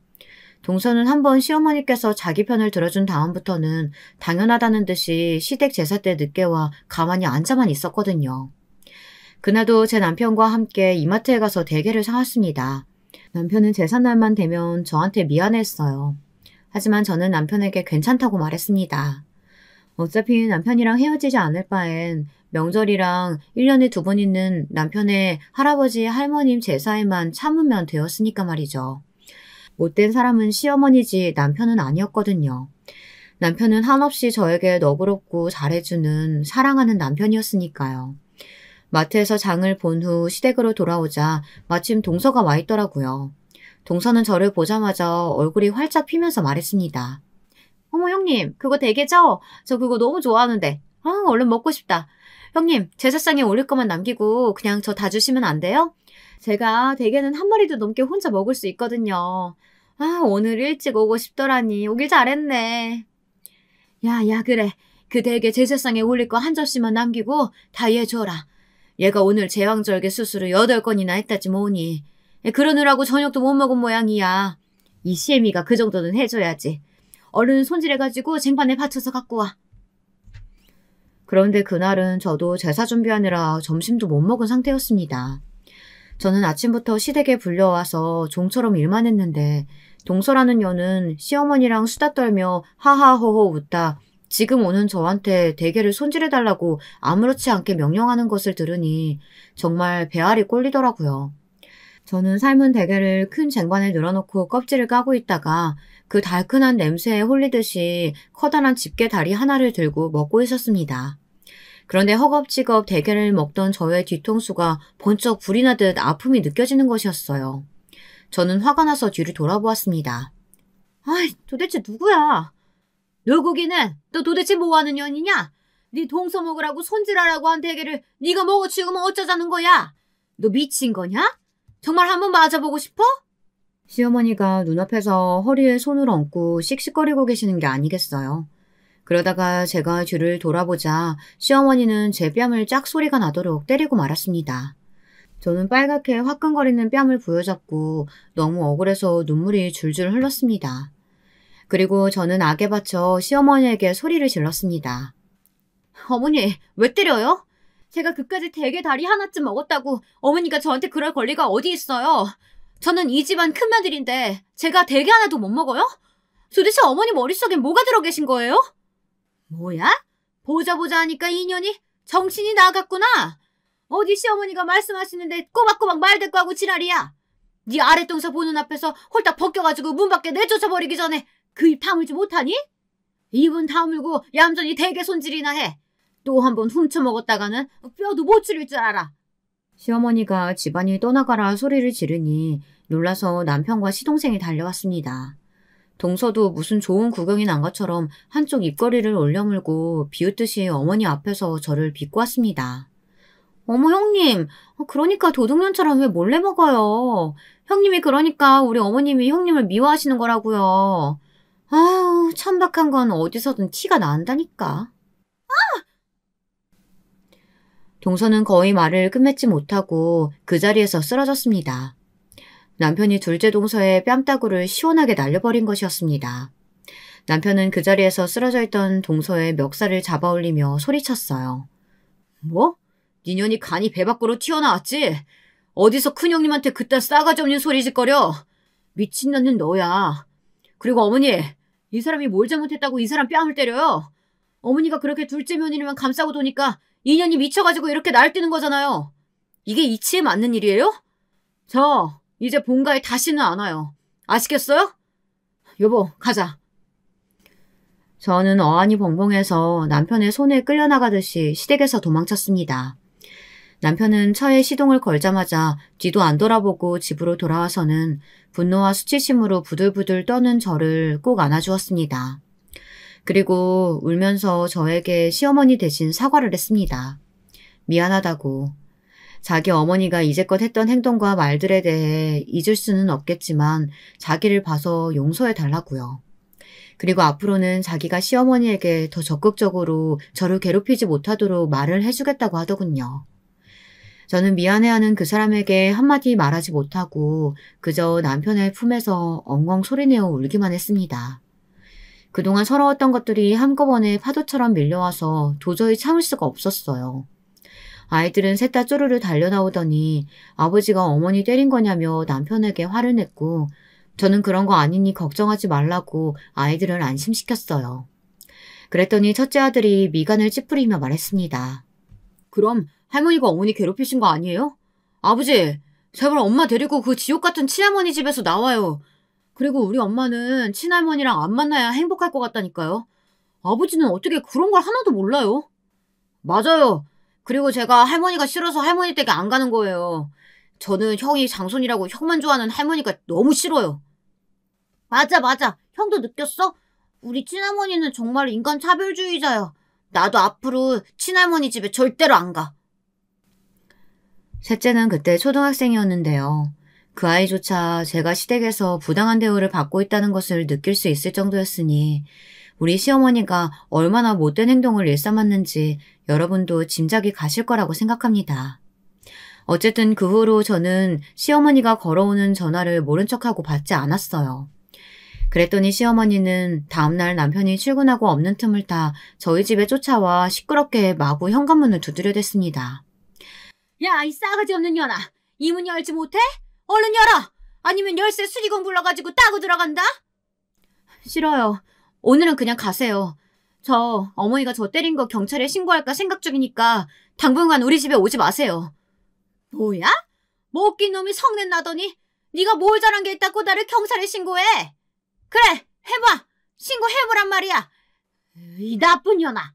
동서는 한번 시어머니께서 자기 편을 들어준 다음부터는 당연하다는 듯이 시댁 제사 때 늦게 와 가만히 앉아만 있었거든요. 그날도 제 남편과 함께 이마트에 가서 대게를 사왔습니다. 남편은 제삿날만 되면 저한테 미안해했어요. 하지만 저는 남편에게 괜찮다고 말했습니다. 어차피 남편이랑 헤어지지 않을 바엔 명절이랑 1년에 2번 있는 남편의 할아버지 할머님 제사에만 참으면 되었으니까 말이죠. 못된 사람은 시어머니지 남편은 아니었거든요. 남편은 한없이 저에게 너그럽고 잘해주는 사랑하는 남편이었으니까요. 마트에서 장을 본 후 시댁으로 돌아오자 마침 동서가 와 있더라고요. 동서는 저를 보자마자 얼굴이 활짝 피면서 말했습니다. 어머 형님, 그거 대게죠? 저 그거 너무 좋아하는데. 얼른 먹고 싶다. 형님, 제사상에 올릴 것만 남기고 그냥 저 다 주시면 안 돼요? 제가 대게는 한 마리도 넘게 혼자 먹을 수 있거든요. 오늘 일찍 오고 싶더라니. 오길 잘했네. 야, 그래. 그 대게 제사상에 올릴 거 한 접시만 남기고 다 얘 줘라. 얘가 오늘 제왕절개 수술을 8건이나 했다지 뭐니. 그러느라고 저녁도 못 먹은 모양이야. 이 시애미가 그 정도는 해줘야지. 얼른 손질해가지고 쟁반에 받쳐서 갖고 와. 그런데 그날은 저도 제사 준비하느라 점심도 못 먹은 상태였습니다. 저는 아침부터 시댁에 불려와서 종처럼 일만 했는데 동서라는 여는 시어머니랑 수다 떨며 하하호호 웃다 지금 오는 저한테 대게를 손질해달라고 아무렇지 않게 명령하는 것을 들으니 정말 배알이 꼴리더라고요. 저는 삶은 대게를 큰 쟁반에 늘어놓고 껍질을 까고 있다가 그 달큰한 냄새에 홀리듯이 커다란 집게 다리 하나를 들고 먹고 있었습니다. 그런데 허겁지겁 대게를 먹던 저의 뒤통수가 번쩍 불이 나듯 아픔이 느껴지는 것이었어요. 저는 화가 나서 뒤를 돌아보았습니다. 도대체 누구야? 누구기는? 너 도대체 뭐하는 년이냐? 네 동서 먹으라고 손질하라고 한 대게를 네가 먹어 치우면 어쩌자는 거야? 너 미친 거냐? 정말 한번 맞아보고 싶어? 시어머니가 눈앞에서 허리에 손을 얹고 씩씩거리고 계시는 게 아니겠어요. 그러다가 제가 뒤를 돌아보자 시어머니는 제 뺨을 짝소리가 나도록 때리고 말았습니다. 저는 빨갛게 화끈거리는 뺨을 부여잡고 너무 억울해서 눈물이 줄줄 흘렀습니다. 그리고 저는 악에 받쳐 시어머니에게 소리를 질렀습니다. 어머니, 왜 때려요? 제가 그까짓 대게 다리 하나쯤 먹었다고 어머니가 저한테 그럴 권리가 어디 있어요? 저는 이 집안 큰며느리인데 제가 대게 하나도 못 먹어요? 도대체 어머니 머릿속에 뭐가 들어 계신 거예요? 뭐야? 보자 하니까 인연이 정신이 나갔구나. 어디 시어머니가 말씀하시는데 꼬박꼬박 말대꾸하고 지랄이야. 네 아랫동서 보는 앞에서 홀딱 벗겨가지고 문 밖에 내쫓아버리기 전에 그 입 다물지 못하니? 입은 다물고 얌전히 대게 손질이나 해. 또 한 번 훔쳐먹었다가는 뼈도 못 추릴 줄 알아. 시어머니가 집안이 떠나가라 소리를 지르니 놀라서 남편과 시동생이 달려왔습니다. 동서도 무슨 좋은 구경이 난 것처럼 한쪽 입꼬리를 올려물고 비웃듯이 어머니 앞에서 저를 비꼬았습니다. 어머 형님, 그러니까 도둑년처럼 왜 몰래 먹어요? 형님이 그러니까 우리 어머님이 형님을 미워하시는 거라고요. 아우, 천박한 건 어디서든 티가 난다니까. 동서는 거의 말을 끝맺지 못하고 그 자리에서 쓰러졌습니다. 남편이 둘째 동서의 뺨따구를 시원하게 날려버린 것이었습니다. 남편은 그 자리에서 쓰러져 있던 동서의 멱살을 잡아올리며 소리쳤어요. 뭐? 니년이 간이 배 밖으로 튀어나왔지? 어디서 큰형님한테 그딴 싸가지 없는 소리 짓거려? 미친년은 너야. 그리고 어머니, 이 사람이 뭘 잘못했다고 이 사람 뺨을 때려요? 어머니가 그렇게 둘째 며느리만 감싸고 도니까 인연이 미쳐가지고 이렇게 날뛰는 거잖아요. 이게 이치에 맞는 일이에요? 저 이제 본가에 다시는 안 와요. 아시겠어요? 여보, 가자. 저는 어안이 벙벙해서 남편의 손에 끌려나가듯이 시댁에서 도망쳤습니다. 남편은 차에 시동을 걸자마자 뒤도 안 돌아보고 집으로 돌아와서는 분노와 수치심으로 부들부들 떠는 저를 꼭 안아주었습니다. 그리고 울면서 저에게 시어머니 대신 사과를 했습니다. 미안하다고. 자기 어머니가 이제껏 했던 행동과 말들에 대해 잊을 수는 없겠지만 자기를 봐서 용서해 달라고요. 그리고 앞으로는 자기가 시어머니에게 더 적극적으로 저를 괴롭히지 못하도록 말을 해주겠다고 하더군요. 저는 미안해하는 그 사람에게 한마디 말하지 못하고 그저 남편의 품에서 엉엉 소리내어 울기만 했습니다. 그동안 서러웠던 것들이 한꺼번에 파도처럼 밀려와서 도저히 참을 수가 없었어요. 아이들은 셋 다 쪼르르 달려나오더니 아버지가 어머니 때린 거냐며 남편에게 화를 냈고 저는 그런 거 아니니 걱정하지 말라고 아이들을 안심시켰어요. 그랬더니 첫째 아들이 미간을 찌푸리며 말했습니다. 그럼 할머니가 어머니 괴롭히신 거 아니에요? 아버지, 제발 엄마 데리고 그 지옥 같은 친할머니 집에서 나와요. 그리고 우리 엄마는 친할머니랑 안 만나야 행복할 것 같다니까요. 아버지는 어떻게 그런 걸 하나도 몰라요? 맞아요. 그리고 제가 할머니가 싫어서 할머니 댁에 안 가는 거예요. 저는 형이 장손이라고 형만 좋아하는 할머니가 너무 싫어요. 맞아, 맞아. 형도 느꼈어? 우리 친할머니는 정말 인간 차별주의자야. 나도 앞으로 친할머니 집에 절대로 안 가. 셋째는 그때 초등학생이었는데요. 그 아이조차 제가 시댁에서 부당한 대우를 받고 있다는 것을 느낄 수 있을 정도였으니 우리 시어머니가 얼마나 못된 행동을 일삼았는지 여러분도 짐작이 가실 거라고 생각합니다. 어쨌든 그 후로 저는 시어머니가 걸어오는 전화를 모른 척하고 받지 않았어요. 그랬더니 시어머니는 다음날 남편이 출근하고 없는 틈을 타 저희 집에 쫓아와 시끄럽게 마구 현관문을 두드려댔습니다. 야, 이 싸가지 없는 년아. 이 문 열지 못해? 얼른 열어! 아니면 열쇠 수리공 불러가지고 따고 들어간다? 싫어요. 오늘은 그냥 가세요. 저 어머니가 저 때린 거 경찰에 신고할까 생각 중이니까 당분간 우리 집에 오지 마세요. 뭐야? 먹긴 놈이 성낸 나더니 네가 뭘 잘한 게 있다고 나를 경찰에 신고해? 그래, 해봐. 신고해보란 말이야. 이 나쁜 년아.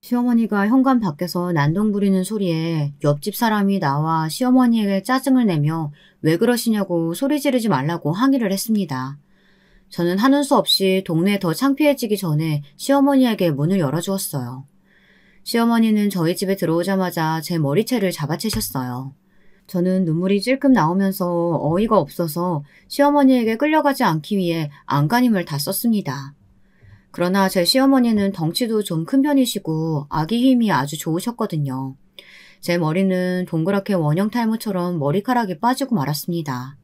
시어머니가 현관 밖에서 난동 부리는 소리에 옆집 사람이 나와 시어머니에게 짜증을 내며 왜 그러시냐고 소리 지르지 말라고 항의를 했습니다. 저는 하는 수 없이 동네에 더 창피해지기 전에 시어머니에게 문을 열어주었어요. 시어머니는 저희 집에 들어오자마자 제 머리채를 잡아채셨어요. 저는 눈물이 찔끔 나오면서 어이가 없어서 시어머니에게 끌려가지 않기 위해 안간힘을 다 썼습니다. 그러나 제 시어머니는 덩치도 좀 큰 편이시고 아기 힘이 아주 좋으셨거든요. 제 머리는 동그랗게 원형 탈모처럼 머리카락이 빠지고 말았습니다.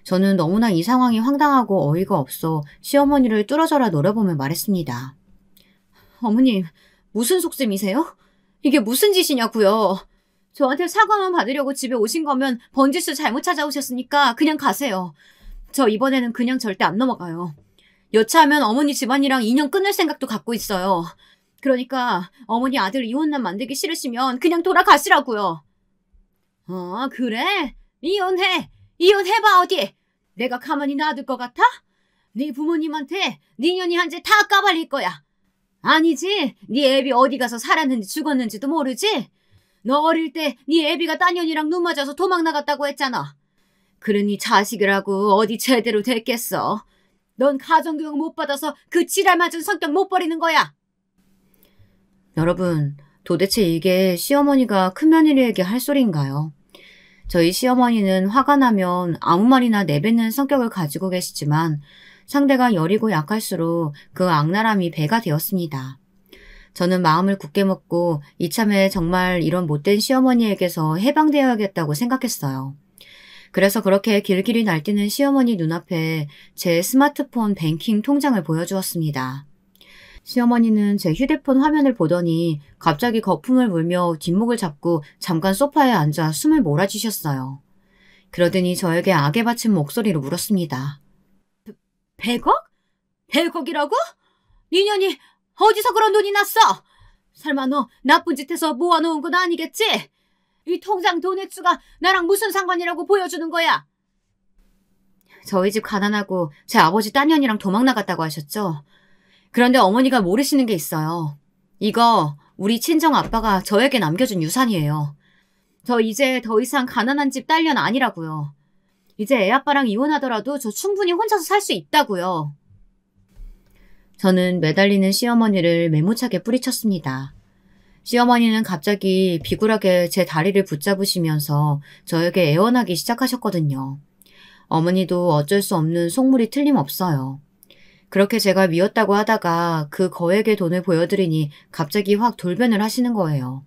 저는 너무나 이 상황이 황당하고 어이가 없어 시어머니를 뚫어져라 노려보며 말했습니다. 어머님, 무슨 속셈이세요? 이게 무슨 짓이냐고요? 저한테 사과만 받으려고 집에 오신 거면 번지수 잘못 찾아오셨으니까 그냥 가세요. 저 이번에는 그냥 절대 안 넘어가요. 여차하면 어머니 집안이랑 인연 끊을 생각도 갖고 있어요. 그러니까 어머니 아들 이혼남 만들기 싫으시면 그냥 돌아가시라고요. 그래? 이혼해. 이혼해봐 어디. 내가 가만히 놔둘 것 같아? 네 부모님한테 네 년이 한 재 다 까발릴 거야. 아니지. 네 애비 어디 가서 살았는지 죽었는지도 모르지? 너 어릴 때 네 애비가 딴 년이랑 눈 맞아서 도망 나갔다고 했잖아. 그러니 자식이라고 어디 제대로 됐겠어. 넌 가정교육 못 받아서 그 지랄 맞은 성격 못 버리는 거야. 여러분, 도대체 이게 시어머니가 큰며느리에게 할 소리인가요? 저희 시어머니는 화가 나면 아무 말이나 내뱉는 성격을 가지고 계시지만 상대가 여리고 약할수록 그 악랄함이 배가 되었습니다. 저는 마음을 굳게 먹고 이참에 정말 이런 못된 시어머니에게서 해방되어야겠다고 생각했어요. 그래서 그렇게 길길이 날뛰는 시어머니 눈앞에 제 스마트폰 뱅킹 통장을 보여주었습니다. 시어머니는 제 휴대폰 화면을 보더니 갑자기 거품을 물며 뒷목을 잡고 잠깐 소파에 앉아 숨을 몰아주셨어요. 그러더니 저에게 악에 받친 목소리로 물었습니다. 100억? 100억이라고? 네 년이 어디서 그런 돈이 났어? 설마 너 나쁜 짓 해서 모아놓은 건 아니겠지? 이 통장 돈 액수가 나랑 무슨 상관이라고 보여주는 거야? 저희 집 가난하고 제 아버지 딴 년이랑 도망 나갔다고 하셨죠? 그런데 어머니가 모르시는 게 있어요. 이거 우리 친정 아빠가 저에게 남겨준 유산이에요. 저 이제 더 이상 가난한 집 딸년 아니라고요. 이제 애 아빠랑 이혼하더라도 저 충분히 혼자서 살 수 있다고요. 저는 매달리는 시어머니를 매무차게 뿌리쳤습니다. 시어머니는 갑자기 비굴하게 제 다리를 붙잡으시면서 저에게 애원하기 시작하셨거든요. 어머니도 어쩔 수 없는 속물이 틀림없어요. 그렇게 제가 미웠다고 하다가 그 거액의 돈을 보여드리니 갑자기 확 돌변을 하시는 거예요.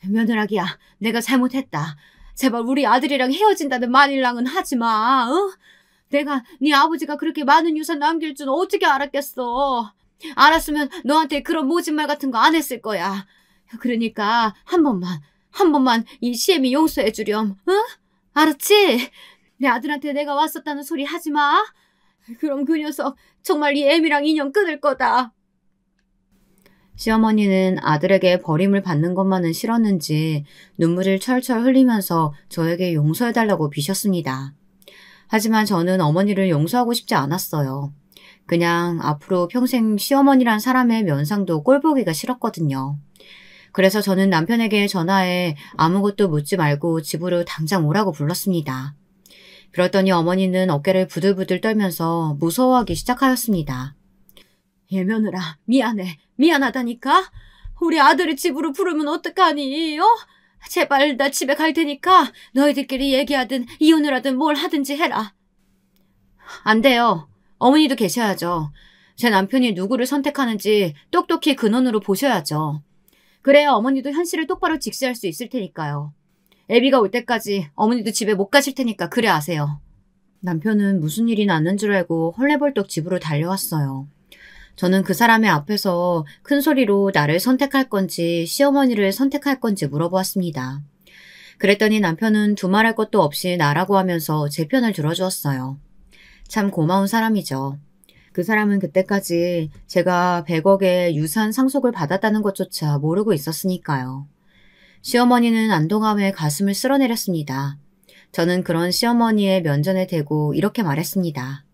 며느라기야, 내가 잘못했다. 제발 우리 아들이랑 헤어진다는 말이랑은 하지 마. 어? 내가 네 아버지가 그렇게 많은 유산 남길 줄 어떻게 알았겠어. 알았으면 너한테 그런 모진말 같은 거 안 했을 거야. 그러니까 한 번만 이 시애미 용서해 주렴. 응? 알았지? 내 아들한테 내가 왔었다는 소리 하지 마. 그럼 그 녀석 정말 이 애미랑 인연 끊을 거다. 시어머니는 아들에게 버림을 받는 것만은 싫었는지 눈물을 철철 흘리면서 저에게 용서해달라고 비셨습니다. 하지만 저는 어머니를 용서하고 싶지 않았어요. 그냥 앞으로 평생 시어머니란 사람의 면상도 꼴보기가 싫었거든요. 그래서 저는 남편에게 전화해 아무것도 묻지 말고 집으로 당장 오라고 불렀습니다. 그랬더니 어머니는 어깨를 부들부들 떨면서 무서워하기 시작하였습니다. 얘 며느라, 미안하다니까? 우리 아들을 집으로 부르면 어떡하니? 제발 나 집에 갈 테니까 너희들끼리 얘기하든 이혼을 하든 뭘 하든지 해라. 안 돼요. 어머니도 계셔야죠. 제 남편이 누구를 선택하는지 똑똑히 근원으로 보셔야죠. 그래야 어머니도 현실을 똑바로 직시할 수 있을 테니까요. 애비가 올 때까지 어머니도 집에 못 가실 테니까 그래 아세요. 남편은 무슨 일이 났는 줄 알고 헐레벌떡 집으로 달려왔어요. 저는 그 사람의 앞에서 큰 소리로 나를 선택할 건지 시어머니를 선택할 건지 물어보았습니다. 그랬더니 남편은 두말할 것도 없이 나라고 하면서 제 편을 들어주었어요. 참 고마운 사람이죠. 그 사람은 그때까지 제가 100억의 유산 상속을 받았다는 것조차 모르고 있었으니까요. 시어머니는 안도감에 가슴을 쓸어내렸습니다. 저는 그런 시어머니의 면전에 대고 이렇게 말했습니다.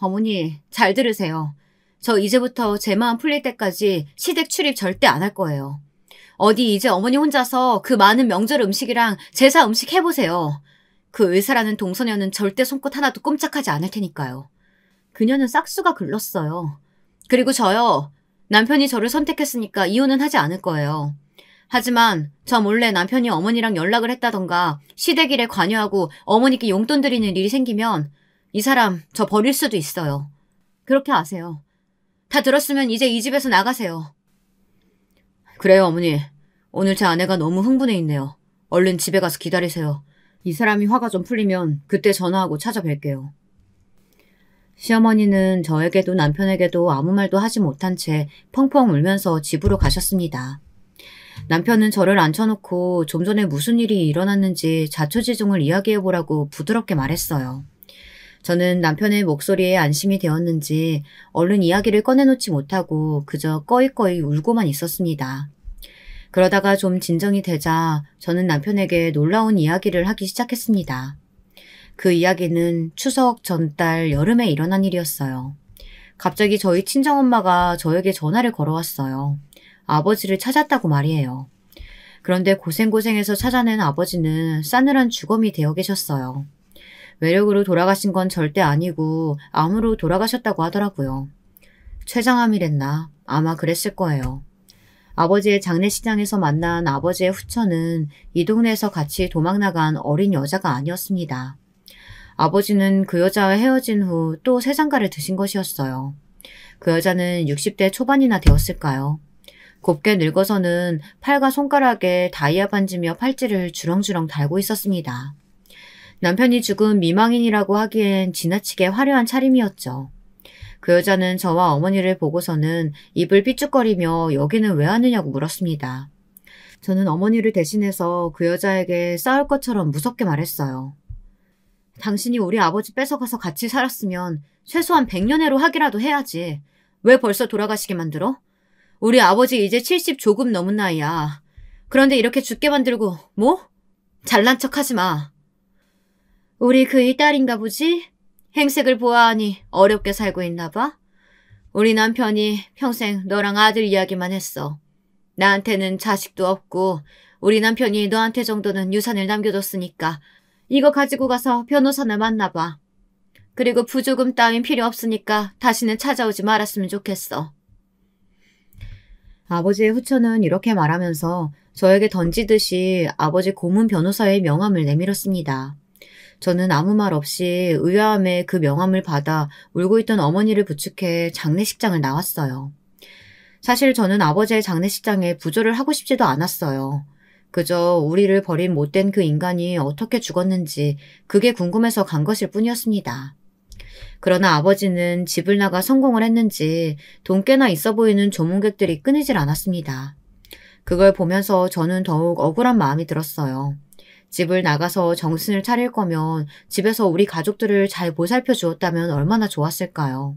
어머니, 잘 들으세요. 저 이제부터 제 마음 풀릴 때까지 시댁 출입 절대 안 할 거예요. 어디 이제 어머니 혼자서 그 많은 명절 음식이랑 제사 음식 해보세요. 그 의사라는 동서녀는 절대 손끝 하나도 꼼짝하지 않을 테니까요. 그녀는 싹수가 글렀어요. 그리고 저요. 남편이 저를 선택했으니까 이혼은 하지 않을 거예요. 하지만 저 몰래 남편이 어머니랑 연락을 했다던가 시댁 일에 관여하고 어머니께 용돈 드리는 일이 생기면 이 사람 저 버릴 수도 있어요. 그렇게 아세요. 다 들었으면 이제 이 집에서 나가세요. 그래요, 어머니. 오늘 제 아내가 너무 흥분해 있네요. 얼른 집에 가서 기다리세요. 이 사람이 화가 좀 풀리면 그때 전화하고 찾아뵐게요. 시어머니는 저에게도 남편에게도 아무 말도 하지 못한 채 펑펑 울면서 집으로 가셨습니다. 남편은 저를 앉혀놓고 좀 전에 무슨 일이 일어났는지 자초지종을 이야기해보라고 부드럽게 말했어요. 저는 남편의 목소리에 안심이 되었는지 얼른 이야기를 꺼내놓지 못하고 그저 꺼이꺼이 울고만 있었습니다. 그러다가 좀 진정이 되자 저는 남편에게 놀라운 이야기를 하기 시작했습니다. 그 이야기는 추석 전달 여름에 일어난 일이었어요. 갑자기 저희 친정엄마가 저에게 전화를 걸어왔어요. 아버지를 찾았다고 말이에요. 그런데 고생고생해서 찾아낸 아버지는 싸늘한 주검이 되어 계셨어요. 외력으로 돌아가신 건 절대 아니고 암으로 돌아가셨다고 하더라고요. 췌장암이랬나? 아마 그랬을 거예요. 아버지의 장례식장에서 만난 아버지의 후처는 이 동네에서 같이 도망나간 어린 여자가 아니었습니다. 아버지는 그 여자와 헤어진 후 또 새 장가를 드신 것이었어요. 그 여자는 60대 초반이나 되었을까요? 곱게 늙어서는 팔과 손가락에 다이아 반지며 팔찌를 주렁주렁 달고 있었습니다. 남편이 죽은 미망인이라고 하기엔 지나치게 화려한 차림이었죠. 그 여자는 저와 어머니를 보고서는 입을 삐죽거리며 여기는 왜 왔느냐고 물었습니다. 저는 어머니를 대신해서 그 여자에게 싸울 것처럼 무섭게 말했어요. 당신이 우리 아버지 뺏어가서 같이 살았으면 최소한 100년회로 하기라도 해야지. 왜 벌써 돌아가시게 만들어? 우리 아버지 이제 70 조금 넘은 나이야. 그런데 이렇게 죽게 만들고 뭐? 잘난 척하지 마. 우리 그이 딸인가 보지? 행색을 보아하니 어렵게 살고 있나 봐. 우리 남편이 평생 너랑 아들 이야기만 했어. 나한테는 자식도 없고 우리 남편이 너한테 정도는 유산을 남겨뒀으니까 이거 가지고 가서 변호사나 만나봐. 그리고 부조금 따윈 필요 없으니까 다시는 찾아오지 말았으면 좋겠어. 아버지의 후처는 이렇게 말하면서 저에게 던지듯이 아버지 고문 변호사의 명함을 내밀었습니다. 저는 아무 말 없이 의아함에 그 명함을 받아 울고 있던 어머니를 부축해 장례식장을 나왔어요. 사실 저는 아버지의 장례식장에 부조를 하고 싶지도 않았어요. 그저 우리를 버린 못된 그 인간이 어떻게 죽었는지 그게 궁금해서 간 것일 뿐이었습니다. 그러나 아버지는 집을 나가 성공을 했는지 돈 꽤나 있어 보이는 조문객들이 끊이질 않았습니다. 그걸 보면서 저는 더욱 억울한 마음이 들었어요. 집을 나가서 정신을 차릴 거면 집에서 우리 가족들을 잘 보살펴 주었다면 얼마나 좋았을까요?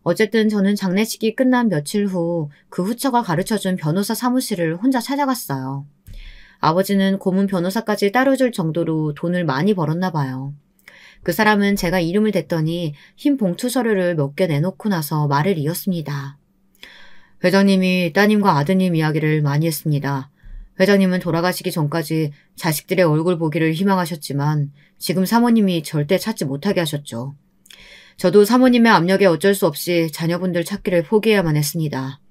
어쨌든 저는 장례식이 끝난 며칠 후 그 후처가 가르쳐준 변호사 사무실을 혼자 찾아갔어요. 아버지는 고문 변호사까지 따로 줄 정도로 돈을 많이 벌었나 봐요. 그 사람은 제가 이름을 댔더니 흰 봉투 서류를 몇 개 내놓고 나서 말을 이었습니다. 회장님이 따님과 아드님 이야기를 많이 했습니다. 회장님은 돌아가시기 전까지 자식들의 얼굴 보기를 희망하셨지만 지금 사모님이 절대 찾지 못하게 하셨죠. 저도 사모님의 압력에 어쩔 수 없이 자녀분들 찾기를 포기해야만 했습니다.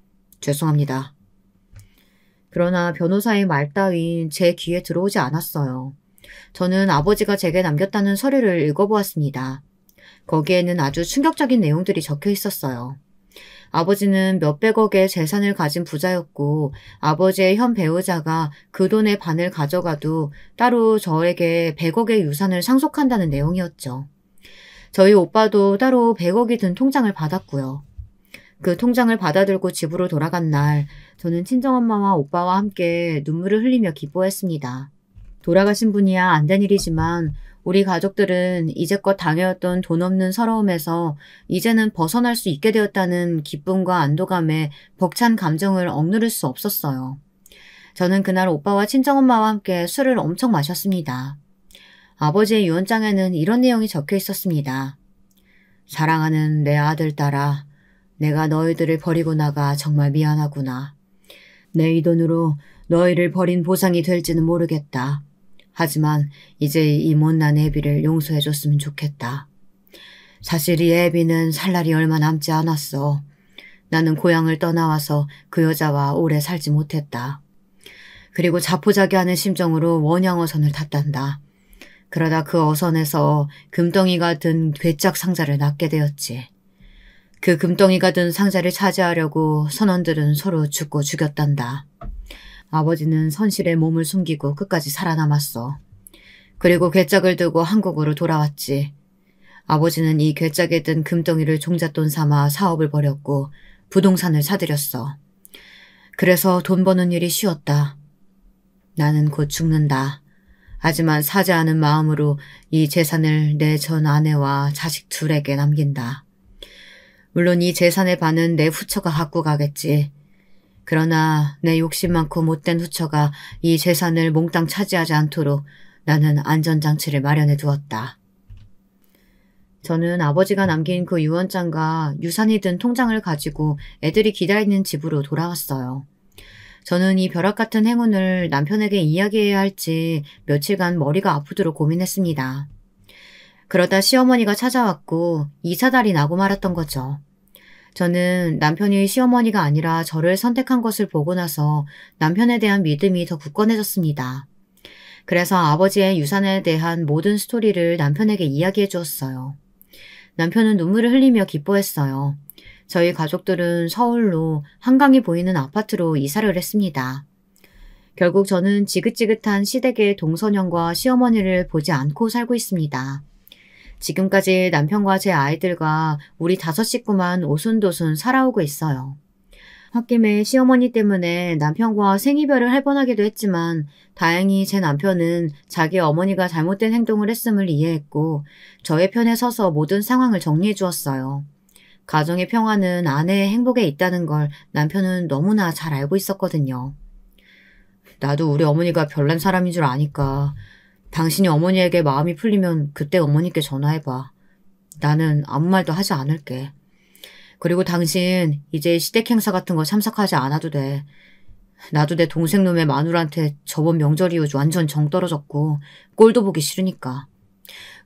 죄송합니다. 그러나 변호사의 말 따윈 제 귀에 들어오지 않았어요. 저는 아버지가 제게 남겼다는 서류를 읽어보았습니다. 거기에는 아주 충격적인 내용들이 적혀 있었어요. 아버지는 몇백억의 재산을 가진 부자였고 아버지의 현 배우자가 그 돈의 반을 가져가도 따로 저에게 100억의 유산을 상속한다는 내용이었죠. 저희 오빠도 따로 100억이 든 통장을 받았고요. 그 통장을 받아들고 집으로 돌아간 날 저는 친정엄마와 오빠와 함께 눈물을 흘리며 기뻐했습니다. 돌아가신 분이야 안 된 일이지만 우리 가족들은 이제껏 당해왔던 돈 없는 서러움에서 이제는 벗어날 수 있게 되었다는 기쁨과 안도감에 벅찬 감정을 억누를 수 없었어요. 저는 그날 오빠와 친정엄마와 함께 술을 엄청 마셨습니다. 아버지의 유언장에는 이런 내용이 적혀 있었습니다. 사랑하는 내 아들 딸아, 내가 너희들을 버리고 나가 정말 미안하구나. 내 이 돈으로 너희를 버린 보상이 될지는 모르겠다. 하지만 이제 이 못난 애비를 용서해줬으면 좋겠다. 사실 이 애비는 살 날이 얼마 남지 않았어. 나는 고향을 떠나와서 그 여자와 오래 살지 못했다. 그리고 자포자기하는 심정으로 원양어선을 탔단다. 그러다 그 어선에서 금덩이가 든 괴짝 상자를 낚게 되었지. 그 금덩이가 든 상자를 차지하려고 선원들은 서로 죽고 죽였단다. 아버지는 선실에 몸을 숨기고 끝까지 살아남았어. 그리고 괴짝을 들고 한국으로 돌아왔지. 아버지는 이 괴짝에 든 금덩이를 종잣돈 삼아 사업을 벌였고 부동산을 사들였어. 그래서 돈 버는 일이 쉬웠다. 나는 곧 죽는다. 하지만 사죄하는 마음으로 이 재산을 내 전 아내와 자식 둘에게 남긴다. 물론 이 재산의 반은 내 후처가 갖고 가겠지. 그러나 내 욕심 많고 못된 후처가 이 재산을 몽땅 차지하지 않도록 나는 안전장치를 마련해 두었다. 저는 아버지가 남긴 그 유언장과 유산이 든 통장을 가지고 애들이 기다리는 집으로 돌아왔어요. 저는 이 벼락 같은 행운을 남편에게 이야기해야 할지 며칠간 머리가 아프도록 고민했습니다. 그러다 시어머니가 찾아왔고 이사달이 나고 말았던 거죠. 저는 남편이 시어머니가 아니라 저를 선택한 것을 보고 나서 남편에 대한 믿음이 더 굳건해졌습니다. 그래서 아버지의 유산에 대한 모든 스토리를 남편에게 이야기해 주었어요. 남편은 눈물을 흘리며 기뻐했어요. 저희 가족들은 서울로 한강이 보이는 아파트로 이사를 했습니다. 결국 저는 지긋지긋한 시댁의 동서년과 시어머니를 보지 않고 살고 있습니다. 지금까지 남편과 제 아이들과 우리 5 식구만 오순도순 살아오고 있어요. 홧김에 시어머니 때문에 남편과 생이별을 할 뻔하기도 했지만 다행히 제 남편은 자기 어머니가 잘못된 행동을 했음을 이해했고 저의 편에 서서 모든 상황을 정리해 주었어요. 가정의 평화는 아내의 행복에 있다는 걸 남편은 너무나 잘 알고 있었거든요. 나도 우리 어머니가 별난 사람인 줄 아니까 당신이 어머니에게 마음이 풀리면 그때 어머니께 전화해봐. 나는 아무 말도 하지 않을게. 그리고 당신 이제 시댁 행사 같은 거 참석하지 않아도 돼. 나도 내 동생 놈의 마누라한테 저번 명절 이후 완전 정 떨어졌고 꼴도 보기 싫으니까.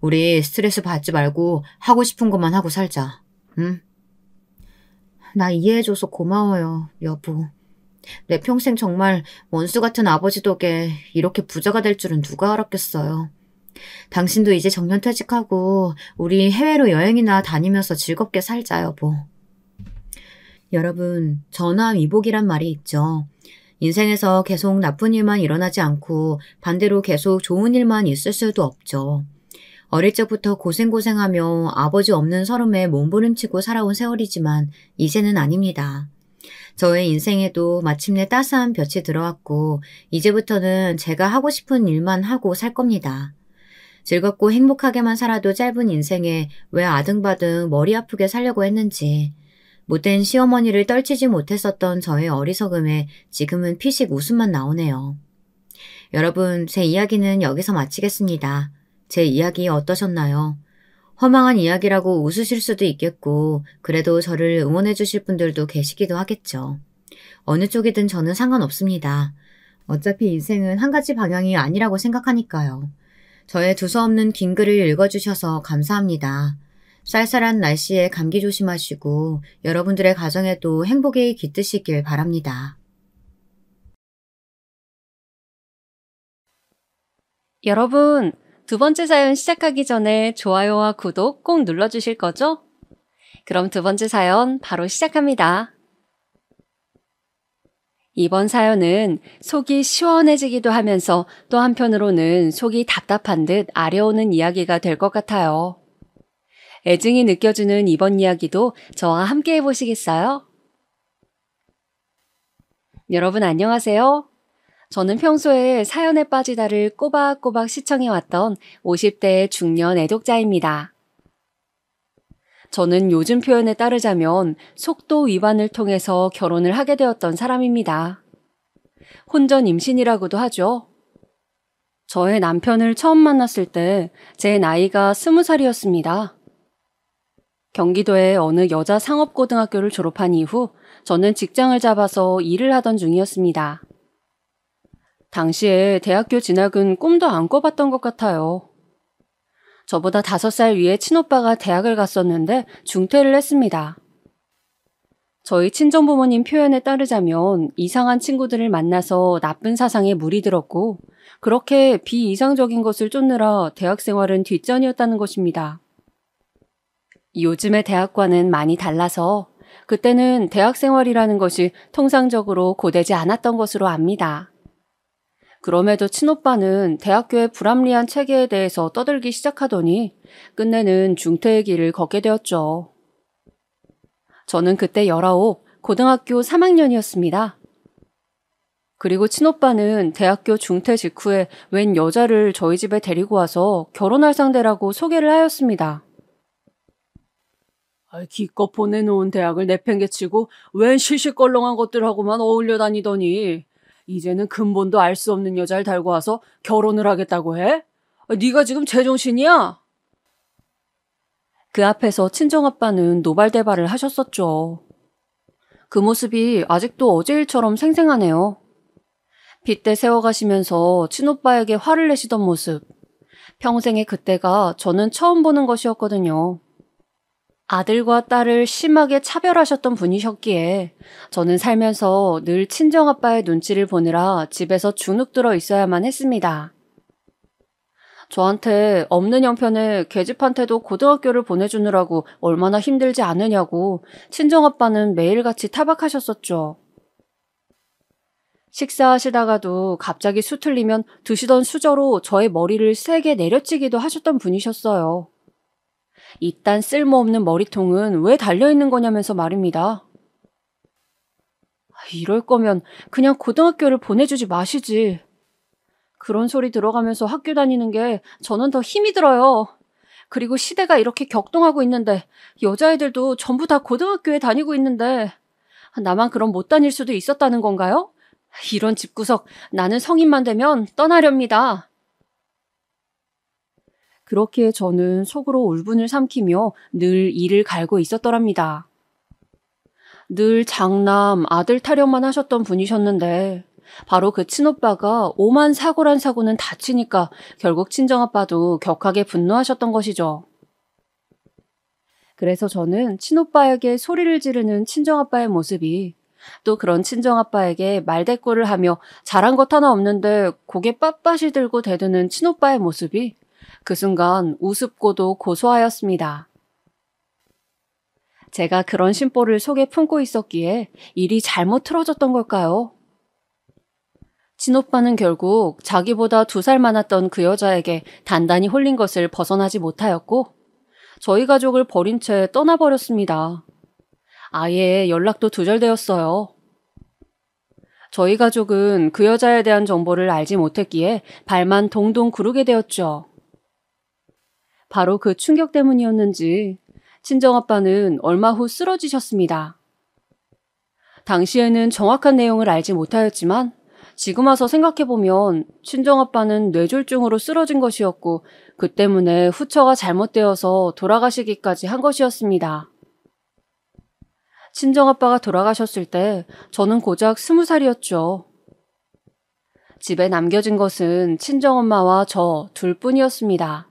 우리 스트레스 받지 말고 하고 싶은 것만 하고 살자. 응? 나 이해해줘서 고마워요, 여보. 내 평생 정말 원수 같은 아버지 덕에 이렇게 부자가 될 줄은 누가 알았겠어요. 당신도 이제 정년 퇴직하고 우리 해외로 여행이나 다니면서 즐겁게 살자, 여보. 여러분, 전화위복이란 말이 있죠. 인생에서 계속 나쁜 일만 일어나지 않고 반대로 계속 좋은 일만 있을 수도 없죠. 어릴 적부터 고생고생하며 아버지 없는 서름에 몸부림치고 살아온 세월이지만 이제는 아닙니다. 저의 인생에도 마침내 따스한 볕이 들어왔고 이제부터는 제가 하고 싶은 일만 하고 살 겁니다. 즐겁고 행복하게만 살아도 짧은 인생에 왜 아등바등 머리 아프게 살려고 했는지, 못된 시어머니를 떨치지 못했었던 저의 어리석음에 지금은 피식 웃음만 나오네요. 여러분, 제 이야기는 여기서 마치겠습니다. 제 이야기 어떠셨나요? 허망한 이야기라고 웃으실 수도 있겠고 그래도 저를 응원해 주실 분들도 계시기도 하겠죠. 어느 쪽이든 저는 상관없습니다. 어차피 인생은 한 가지 방향이 아니라고 생각하니까요. 저의 두서없는 긴 글을 읽어주셔서 감사합니다. 쌀쌀한 날씨에 감기 조심하시고 여러분들의 가정에도 행복이 깃드시길 바랍니다. 여러분, 두 번째 사연 시작하기 전에 좋아요와 구독 꼭 눌러주실 거죠? 그럼 두 번째 사연 바로 시작합니다. 이번 사연은 속이 시원해지기도 하면서 또 한편으로는 속이 답답한 듯 아려오는 이야기가 될 것 같아요. 애증이 느껴지는 이번 이야기도 저와 함께 해보시겠어요? 여러분 안녕하세요. 저는 평소에 사연에 빠지다를 꼬박꼬박 시청해왔던 50대의 중년 애독자입니다. 저는 요즘 표현에 따르자면 속도 위반을 통해서 결혼을 하게 되었던 사람입니다. 혼전 임신이라고도 하죠. 저의 남편을 처음 만났을 때 제 나이가 20살이었습니다. 경기도의 어느 여자 상업고등학교를 졸업한 이후 저는 직장을 잡아서 일을 하던 중이었습니다. 당시에 대학교 진학은 꿈도 안 꿔봤던 것 같아요. 저보다 5살 위에 친오빠가 대학을 갔었는데 중퇴를 했습니다. 저희 친정부모님 표현에 따르자면 이상한 친구들을 만나서 나쁜 사상에 물이 들었고 그렇게 비이상적인 것을 쫓느라 대학 생활은 뒷전이었다는 것입니다. 요즘의 대학과는 많이 달라서 그때는 대학 생활이라는 것이 통상적으로 고되지 않았던 것으로 압니다. 그럼에도 친오빠는 대학교의 불합리한 체계에 대해서 떠들기 시작하더니 끝내는 중퇴의 길을 걷게 되었죠. 저는 그때 19, 고등학교 3학년이었습니다. 그리고 친오빠는 대학교 중퇴 직후에 웬 여자를 저희 집에 데리고 와서 결혼할 상대라고 소개를 하였습니다. 기껏 보내놓은 대학을 내팽개치고 웬 시시껄렁한 것들하고만 어울려 다니더니 이제는 근본도 알 수 없는 여자를 달고 와서 결혼을 하겠다고 해? 네가 지금 제정신이야? 그 앞에서 친정아빠는 노발대발을 하셨었죠. 그 모습이 아직도 어제 일처럼 생생하네요. 빗대 세워가시면서 친오빠에게 화를 내시던 모습. 평생의 그때가 저는 처음 보는 것이었거든요. 아들과 딸을 심하게 차별하셨던 분이셨기에 저는 살면서 늘 친정아빠의 눈치를 보느라 집에서 주눅 들어 있어야만 했습니다. 저한테 없는 형편에 계집한테도 고등학교를 보내주느라고 얼마나 힘들지 않으냐고 친정아빠는 매일같이 타박하셨었죠. 식사하시다가도 갑자기 수틀리면 드시던 수저로 저의 머리를 세게 내려치기도 하셨던 분이셨어요. 이딴 쓸모없는 머리통은 왜 달려있는 거냐면서 말입니다. 이럴 거면 그냥 고등학교를 보내주지 마시지. 그런 소리 들어가면서 학교 다니는 게 저는 더 힘이 들어요. 그리고 시대가 이렇게 격동하고 있는데 여자애들도 전부 다 고등학교에 다니고 있는데 나만 그럼 못 다닐 수도 있었다는 건가요? 이런 집구석 나는 성인만 되면 떠나렵니다. 그렇기에 저는 속으로 울분을 삼키며 늘 이를 갈고 있었더랍니다. 늘 장남, 아들 타령만 하셨던 분이셨는데 바로 그 친오빠가 오만 사고란 사고는 다 치니까 결국 친정아빠도 격하게 분노하셨던 것이죠. 그래서 저는 친오빠에게 소리를 지르는 친정아빠의 모습이 또 그런 친정아빠에게 말대꾸를 하며 잘한 것 하나 없는데 고개 빳빳이 들고 대드는 친오빠의 모습이 그 순간 우습고도 고소하였습니다. 제가 그런 심보를 속에 품고 있었기에 일이 잘못 틀어졌던 걸까요? 친오빠는 결국 자기보다 2살 많았던 그 여자에게 단단히 홀린 것을 벗어나지 못하였고 저희 가족을 버린 채 떠나버렸습니다. 아예 연락도 두절되었어요. 저희 가족은 그 여자에 대한 정보를 알지 못했기에 발만 동동 구르게 되었죠. 바로 그 충격 때문이었는지 친정아빠는 얼마 후 쓰러지셨습니다. 당시에는 정확한 내용을 알지 못하였지만 지금 와서 생각해보면 친정아빠는 뇌졸중으로 쓰러진 것이었고 그 때문에 후처가 잘못되어서 돌아가시기까지 한 것이었습니다. 친정아빠가 돌아가셨을 때 저는 고작 20살이었죠. 집에 남겨진 것은 친정엄마와 저 둘뿐이었습니다.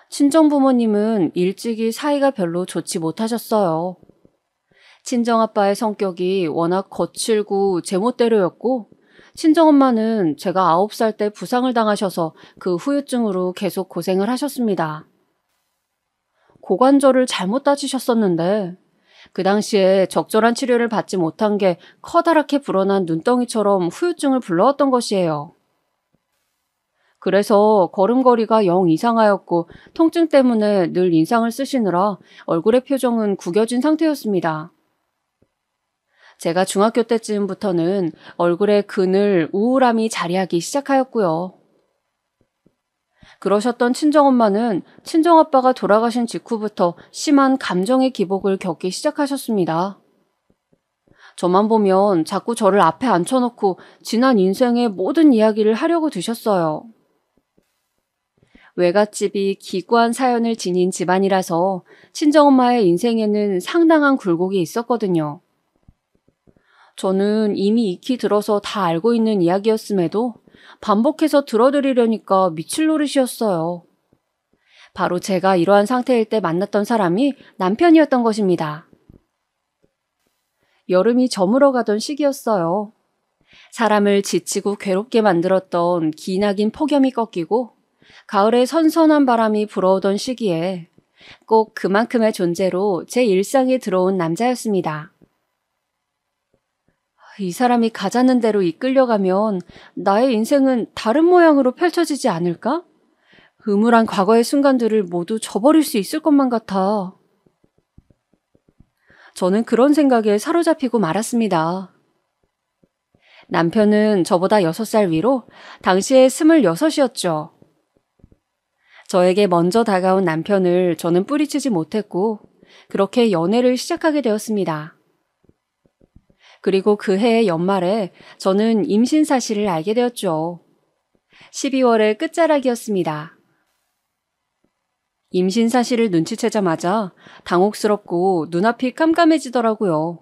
친정부모님은 일찍이 사이가 별로 좋지 못하셨어요. 친정아빠의 성격이 워낙 거칠고 제멋대로였고 친정엄마는 제가 9살 때 부상을 당하셔서 그 후유증으로 계속 고생을 하셨습니다. 고관절을 잘못 다치셨었는데 그 당시에 적절한 치료를 받지 못한 게 커다랗게 불어난 눈덩이처럼 후유증을 불러왔던 것이에요. 그래서 걸음걸이가 영 이상하였고 통증 때문에 늘 인상을 쓰시느라 얼굴의 표정은 구겨진 상태였습니다. 제가 중학교 때쯤부터는 얼굴에 그늘, 우울함이 자리하기 시작하였고요. 그러셨던 친정엄마는 친정아빠가 돌아가신 직후부터 심한 감정의 기복을 겪기 시작하셨습니다. 저만 보면 자꾸 저를 앞에 앉혀놓고 지난 인생의 모든 이야기를 하려고 드셨어요. 외갓집이 기구한 사연을 지닌 집안이라서 친정엄마의 인생에는 상당한 굴곡이 있었거든요. 저는 이미 익히 들어서 다 알고 있는 이야기였음에도 반복해서 들어드리려니까 미칠 노릇이었어요. 바로 제가 이러한 상태일 때 만났던 사람이 남편이었던 것입니다. 여름이 저물어가던 시기였어요. 사람을 지치고 괴롭게 만들었던 기나긴 폭염이 꺾이고 가을에 선선한 바람이 불어오던 시기에 꼭 그만큼의 존재로 제 일상에 들어온 남자였습니다. 이 사람이 가자는 대로 이끌려가면 나의 인생은 다른 모양으로 펼쳐지지 않을까? 음울한 과거의 순간들을 모두 저버릴 수 있을 것만 같아. 저는 그런 생각에 사로잡히고 말았습니다. 남편은 저보다 6살 위로 당시에 26이었죠. 저에게 먼저 다가온 남편을 저는 뿌리치지 못했고 그렇게 연애를 시작하게 되었습니다. 그리고 그 해의 연말에 저는 임신 사실을 알게 되었죠. 12월의 끝자락이었습니다. 임신 사실을 눈치채자마자 당혹스럽고 눈앞이 깜깜해지더라고요.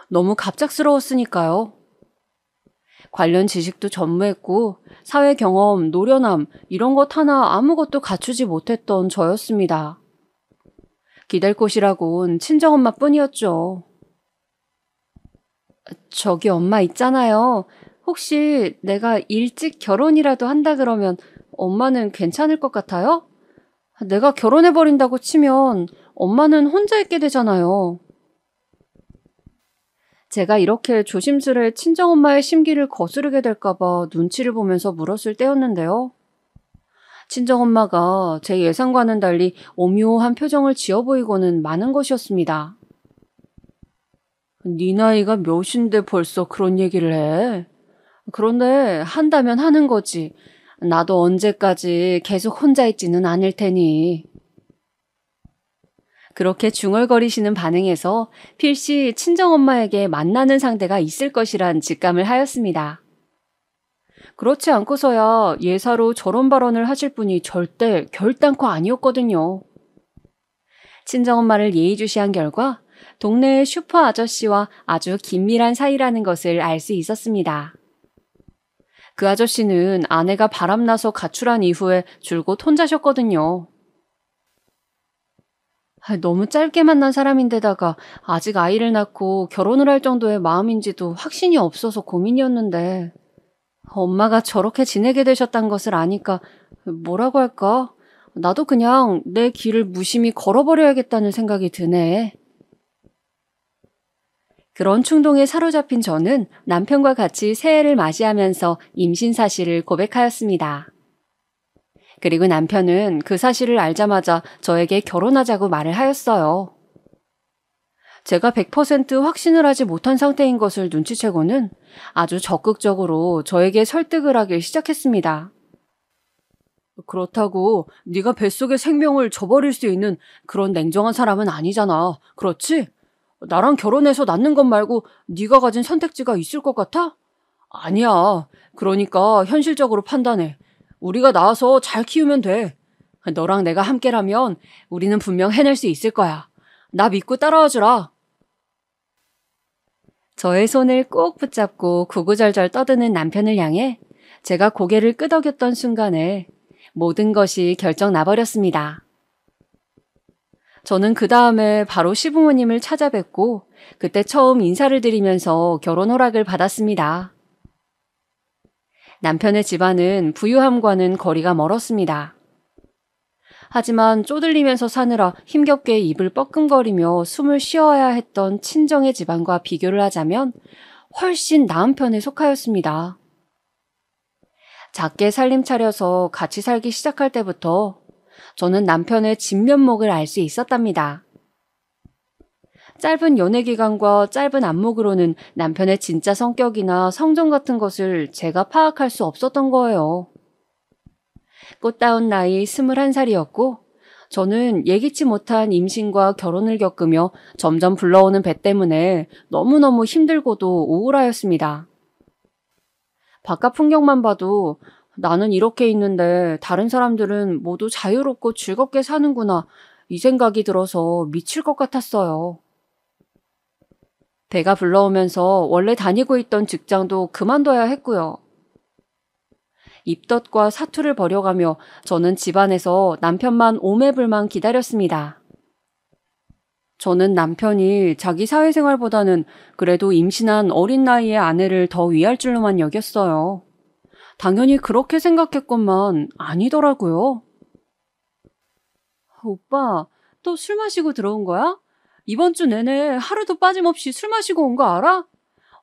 너무 갑작스러웠으니까요. 관련 지식도 전무했고 사회 경험, 노련함 이런 것 하나 아무것도 갖추지 못했던 저였습니다. 기댈 곳이라곤 친정엄마뿐이었죠. 저기 엄마 있잖아요. 혹시 내가 일찍 결혼이라도 한다 그러면 엄마는 괜찮을 것 같아요? 내가 결혼해버린다고 치면 엄마는 혼자 있게 되잖아요. 제가 이렇게 조심스레 친정엄마의 심기를 거스르게 될까봐 눈치를 보면서 물었을 때였는데요. 친정엄마가 제 예상과는 달리 오묘한 표정을 지어 보이고는 마는 것이었습니다. 네 나이가 몇인데 벌써 그런 얘기를 해? 그런데 한다면 하는 거지. 나도 언제까지 계속 혼자 있지는 않을 테니. 그렇게 중얼거리시는 반응에서 필시 친정엄마에게 만나는 상대가 있을 것이란 직감을 하였습니다. 그렇지 않고서야 예사로 저런 발언을 하실 분이 절대 결단코 아니었거든요. 친정엄마를 예의주시한 결과 동네의 슈퍼 아저씨와 아주 긴밀한 사이라는 것을 알 수 있었습니다. 그 아저씨는 아내가 바람나서 가출한 이후에 줄곧 혼자셨거든요. 너무 짧게 만난 사람인데다가 아직 아이를 낳고 결혼을 할 정도의 마음인지도 확신이 없어서 고민이었는데 엄마가 저렇게 지내게 되셨단 것을 아니까 뭐라고 할까? 나도 그냥 내 길을 무심히 걸어버려야겠다는 생각이 드네. 그런 충동에 사로잡힌 저는 남편과 같이 새해를 맞이하면서 임신 사실을 고백하였습니다. 그리고 남편은 그 사실을 알자마자 저에게 결혼하자고 말을 하였어요. 제가 100% 확신을 하지 못한 상태인 것을 눈치채고는 아주 적극적으로 저에게 설득을 하길 시작했습니다. 그렇다고 네가 뱃속의 생명을 저버릴 수 있는 그런 냉정한 사람은 아니잖아. 그렇지? 나랑 결혼해서 낳는 것 말고 네가 가진 선택지가 있을 것 같아? 아니야. 그러니까 현실적으로 판단해. 우리가 낳아서 잘 키우면 돼. 너랑 내가 함께라면 우리는 분명 해낼 수 있을 거야. 나 믿고 따라와 주라. 저의 손을 꼭 붙잡고 구구절절 떠드는 남편을 향해 제가 고개를 끄덕였던 순간에 모든 것이 결정 나버렸습니다. 저는 그 다음에 바로 시부모님을 찾아뵙고 그때 처음 인사를 드리면서 결혼 허락을 받았습니다. 남편의 집안은 부유함과는 거리가 멀었습니다. 하지만 쪼들리면서 사느라 힘겹게 입을 뻐끔거리며 숨을 쉬어야 했던 친정의 집안과 비교를 하자면 훨씬 나은 편에 속하였습니다. 작게 살림 차려서 같이 살기 시작할 때부터 저는 남편의 진면목을 알 수 있었답니다. 짧은 연애 기간과 짧은 안목으로는 남편의 진짜 성격이나 성정 같은 것을 제가 파악할 수 없었던 거예요. 꽃다운 나이 21살이었고 저는 예기치 못한 임신과 결혼을 겪으며 점점 불러오는 배 때문에 너무너무 힘들고도 우울하였습니다. 바깥 풍경만 봐도 나는 이렇게 있는데 다른 사람들은 모두 자유롭고 즐겁게 사는구나 이 생각이 들어서 미칠 것 같았어요. 배가 불러오면서 원래 다니고 있던 직장도 그만둬야 했고요. 입덧과 사투를 벌여가며 저는 집안에서 남편만 오매불만 기다렸습니다. 저는 남편이 자기 사회생활보다는 그래도 임신한 어린 나이의 아내를 더 위할 줄로만 여겼어요. 당연히 그렇게 생각했건만 아니더라고요. 오빠, 또 술 마시고 들어온 거야? 이번 주 내내 하루도 빠짐없이 술 마시고 온 거 알아?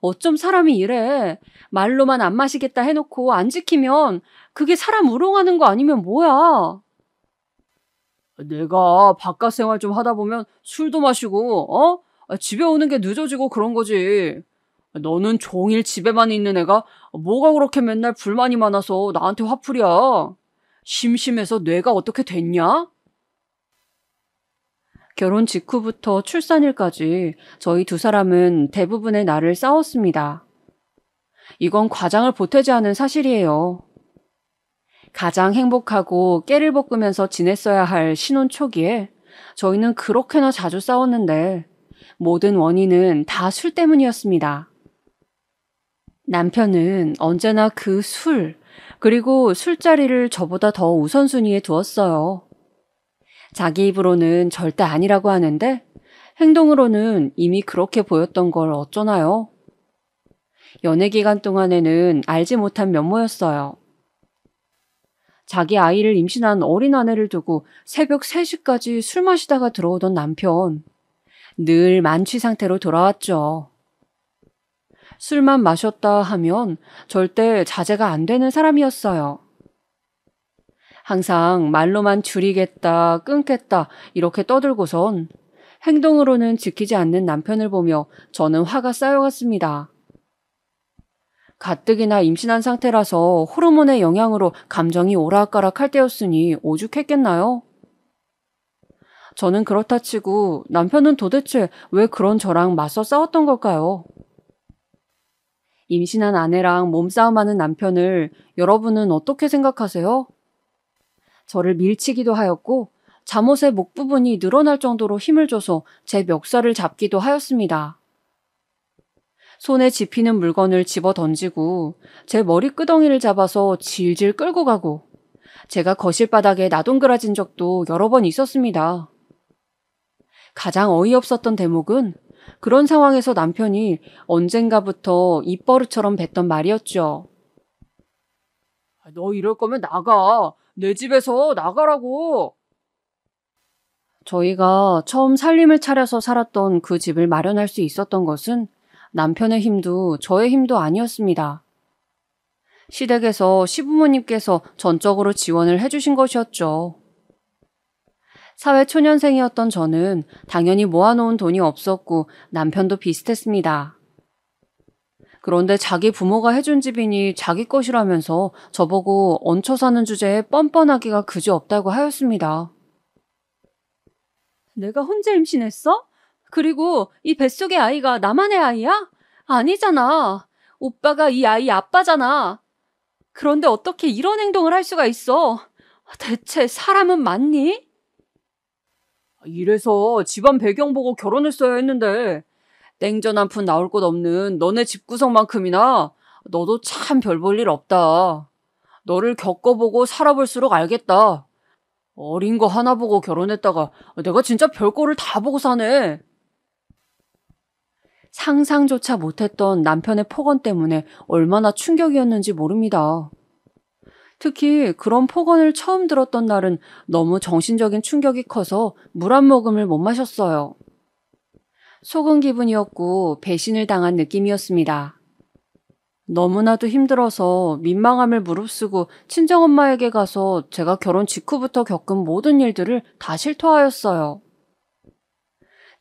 어쩜 사람이 이래. 말로만 안 마시겠다 해놓고 안 지키면 그게 사람 우롱하는 거 아니면 뭐야? 내가 바깥 생활 좀 하다 보면 술도 마시고, 집에 오는 게 늦어지고 그런 거지. 너는 종일 집에만 있는 애가 뭐가 그렇게 맨날 불만이 많아서 나한테 화풀이야. 심심해서 뇌가 어떻게 됐냐? 결혼 직후부터 출산일까지 저희 두 사람은 대부분의 날을 싸웠습니다. 이건 과장을 보태지 않은 사실이에요. 가장 행복하고 깨를 볶으면서 지냈어야 할 신혼 초기에 저희는 그렇게나 자주 싸웠는데 모든 원인은 다 술 때문이었습니다. 남편은 언제나 그 술, 그리고 술자리를 저보다 더 우선순위에 두었어요. 자기 입으로는 절대 아니라고 하는데 행동으로는 이미 그렇게 보였던 걸 어쩌나요? 연애 기간 동안에는 알지 못한 면모였어요. 자기 아이를 임신한 어린 아내를 두고 새벽 3시까지 술 마시다가 들어오던 남편. 늘 만취 상태로 돌아왔죠. 술만 마셨다 하면 절대 자제가 안 되는 사람이었어요. 항상 말로만 줄이겠다, 끊겠다 이렇게 떠들고선 행동으로는 지키지 않는 남편을 보며 저는 화가 쌓여갔습니다. 가뜩이나 임신한 상태라서 호르몬의 영향으로 감정이 오락가락할 때였으니 오죽했겠나요? 저는 그렇다 치고 남편은 도대체 왜 그런 저랑 맞서 싸웠던 걸까요? 임신한 아내랑 몸싸움하는 남편을 여러분은 어떻게 생각하세요? 저를 밀치기도 하였고 잠옷의 목 부분이 늘어날 정도로 힘을 줘서 제 멱살을 잡기도 하였습니다. 손에 집히는 물건을 집어 던지고 제 머리끄덩이를 잡아서 질질 끌고 가고 제가 거실 바닥에 나동그라진 적도 여러 번 있었습니다. 가장 어이없었던 대목은 그런 상황에서 남편이 언젠가부터 입버릇처럼 뱉던 말이었죠. 너 이럴 거면 나가. 내 집에서 나가라고. 저희가 처음 살림을 차려서 살았던 그 집을 마련할 수 있었던 것은 남편의 힘도 저의 힘도 아니었습니다. 시댁에서 시부모님께서 전적으로 지원을 해주신 것이었죠. 사회초년생이었던 저는 당연히 모아놓은 돈이 없었고 남편도 비슷했습니다. 그런데 자기 부모가 해준 집이니 자기 것이라면서 저보고 얹혀 사는 주제에 뻔뻔하기가 그지없다고 하였습니다. 내가 혼자 임신했어? 그리고 이 뱃속의 아이가 나만의 아이야? 아니잖아. 오빠가 이 아이 아빠잖아. 그런데 어떻게 이런 행동을 할 수가 있어? 대체 사람은 맞니? 이래서 집안 배경 보고 결혼했어야 했는데 땡전 한 푼 나올 곳 없는 너네 집구석만큼이나 너도 참 별 볼 일 없다. 너를 겪어보고 살아볼수록 알겠다. 어린 거 하나 보고 결혼했다가 내가 진짜 별거를 다 보고 사네. 상상조차 못했던 남편의 폭언 때문에 얼마나 충격이었는지 모릅니다. 특히 그런 폭언을 처음 들었던 날은 너무 정신적인 충격이 커서 물 한 모금을 못 마셨어요. 속은 기분이었고 배신을 당한 느낌이었습니다. 너무나도 힘들어서 민망함을 무릅쓰고 친정엄마에게 가서 제가 결혼 직후부터 겪은 모든 일들을 다 실토하였어요.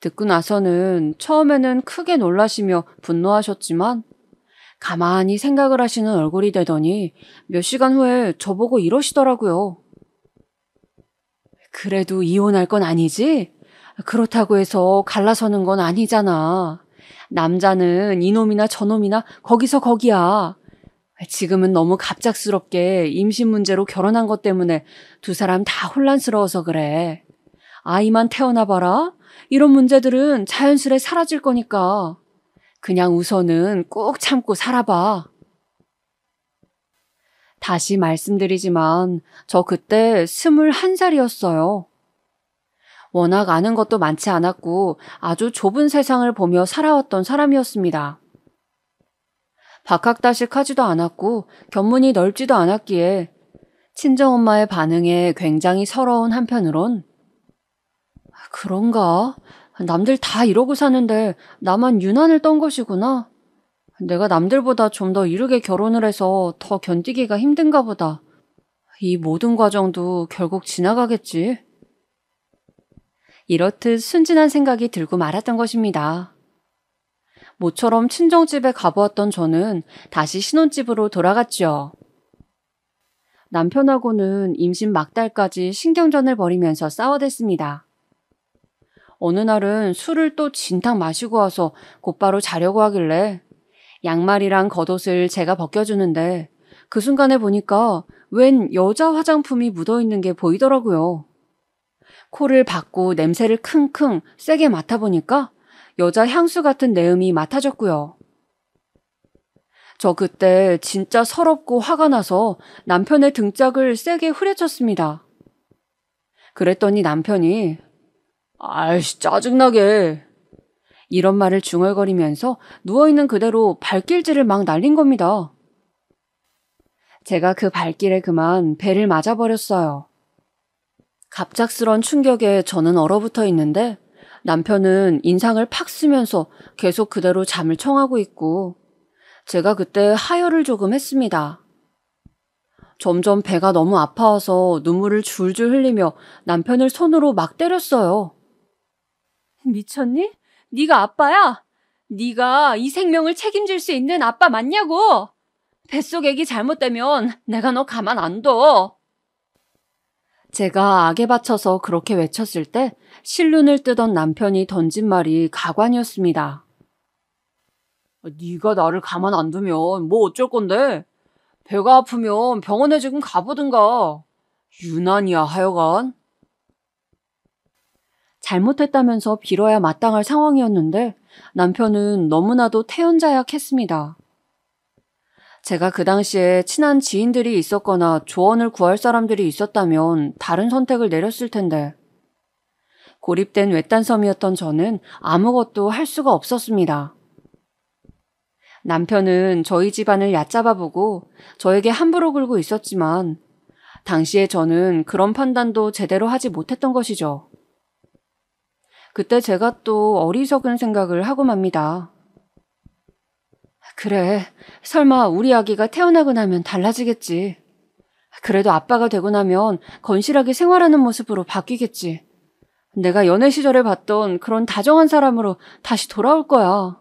듣고 나서는 처음에는 크게 놀라시며 분노하셨지만 가만히 생각을 하시는 얼굴이 되더니 몇 시간 후에 저보고 이러시더라고요. 그래도 이혼할 건 아니지? 그렇다고 해서 갈라서는 건 아니잖아. 남자는 이놈이나 저놈이나 거기서 거기야. 지금은 너무 갑작스럽게 임신 문제로 결혼한 것 때문에 두 사람 다 혼란스러워서 그래. 아이만 태어나봐라. 이런 문제들은 자연스레 사라질 거니까. 그냥 우선은 꾹 참고 살아봐. 다시 말씀드리지만 저 그때 21살이었어요. 워낙 아는 것도 많지 않았고 아주 좁은 세상을 보며 살아왔던 사람이었습니다. 박학다식하지도 않았고 견문이 넓지도 않았기에 친정엄마의 반응에 굉장히 서러운 한편으론 그런가? 남들 다 이러고 사는데 나만 유난을 떤 것이구나. 내가 남들보다 좀 더 이르게 결혼을 해서 더 견디기가 힘든가 보다. 이 모든 과정도 결국 지나가겠지. 이렇듯 순진한 생각이 들고 말았던 것입니다. 모처럼 친정집에 가보았던 저는 다시 신혼집으로 돌아갔죠. 남편하고는 임신 막달까지 신경전을 벌이면서 싸워댔습니다. 어느 날은 술을 또 진탕 마시고 와서 곧바로 자려고 하길래 양말이랑 겉옷을 제가 벗겨주는데 그 순간에 보니까 웬 여자 화장품이 묻어있는 게 보이더라고요. 코를 박고 냄새를 킁킁 세게 맡아보니까 여자 향수 같은 내음이 맡아졌고요. 저 그때 진짜 서럽고 화가 나서 남편의 등짝을 세게 후려쳤습니다. 그랬더니 남편이 아이씨 짜증나게 이런 말을 중얼거리면서 누워있는 그대로 발길질을 막 날린 겁니다. 제가 그 발길에 그만 배를 맞아버렸어요. 갑작스런 충격에 저는 얼어붙어 있는데 남편은 인상을 팍 쓰면서 계속 그대로 잠을 청하고 있고 제가 그때 하혈을 조금 했습니다. 점점 배가 너무 아파와서 눈물을 줄줄 흘리며 남편을 손으로 막 때렸어요. 미쳤니? 네가 아빠야? 네가 이 생명을 책임질 수 있는 아빠 맞냐고? 뱃속 애기 잘못되면 내가 너 가만 안 둬. 제가 악에 받쳐서 그렇게 외쳤을 때 실눈을 뜨던 남편이 던진 말이 가관이었습니다. 네가 나를 가만 안 두면 뭐 어쩔 건데? 배가 아프면 병원에 지금 가보든가. 유난이야 하여간. 잘못했다면서 빌어야 마땅할 상황이었는데 남편은 너무나도 태연자약했습니다. 제가 그 당시에 친한 지인들이 있었거나 조언을 구할 사람들이 있었다면 다른 선택을 내렸을 텐데 고립된 외딴섬이었던 저는 아무것도 할 수가 없었습니다. 남편은 저희 집안을 얕잡아보고 저에게 함부로 굴고 있었지만 당시에 저는 그런 판단도 제대로 하지 못했던 것이죠. 그때 제가 또 어리석은 생각을 하고 맙니다. 그래, 설마 우리 아기가 태어나고 나면 달라지겠지. 그래도 아빠가 되고 나면 건실하게 생활하는 모습으로 바뀌겠지. 내가 연애 시절에 봤던 그런 다정한 사람으로 다시 돌아올 거야.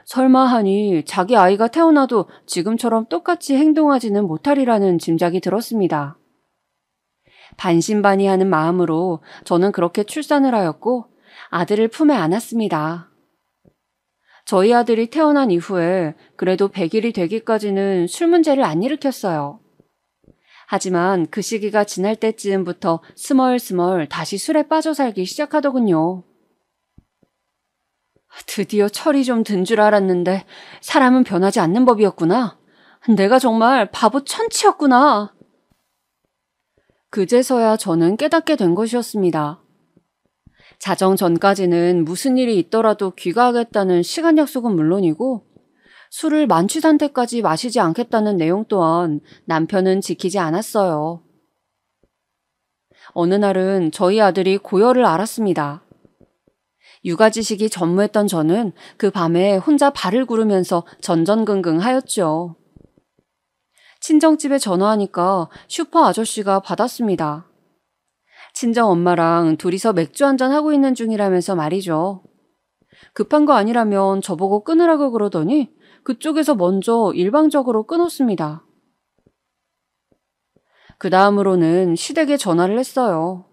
설마 하니 자기 아이가 태어나도 지금처럼 똑같이 행동하지는 못하리라는 짐작이 들었습니다. 반신반의하는 마음으로 저는 그렇게 출산을 하였고 아들을 품에 안았습니다. 저희 아들이 태어난 이후에 그래도 100일이 되기까지는 술 문제를 안 일으켰어요. 하지만 그 시기가 지날 때쯤부터 스멀스멀 다시 술에 빠져 살기 시작하더군요. 드디어 철이 좀 든 줄 알았는데 사람은 변하지 않는 법이었구나. 내가 정말 바보 천치였구나. 그제서야 저는 깨닫게 된 것이었습니다. 자정 전까지는 무슨 일이 있더라도 귀가하겠다는 시간 약속은 물론이고 술을 만취 상태까지 마시지 않겠다는 내용 또한 남편은 지키지 않았어요. 어느 날은 저희 아들이 고열을 앓았습니다. 육아지식이 전무했던 저는 그 밤에 혼자 발을 구르면서 전전긍긍하였죠. 친정집에 전화하니까 슈퍼 아저씨가 받았습니다. 친정 엄마랑 둘이서 맥주 한잔 하고 있는 중이라면서 말이죠. 급한 거 아니라면 저보고 끊으라고 그러더니 그쪽에서 먼저 일방적으로 끊었습니다. 그 다음으로는 시댁에 전화를 했어요.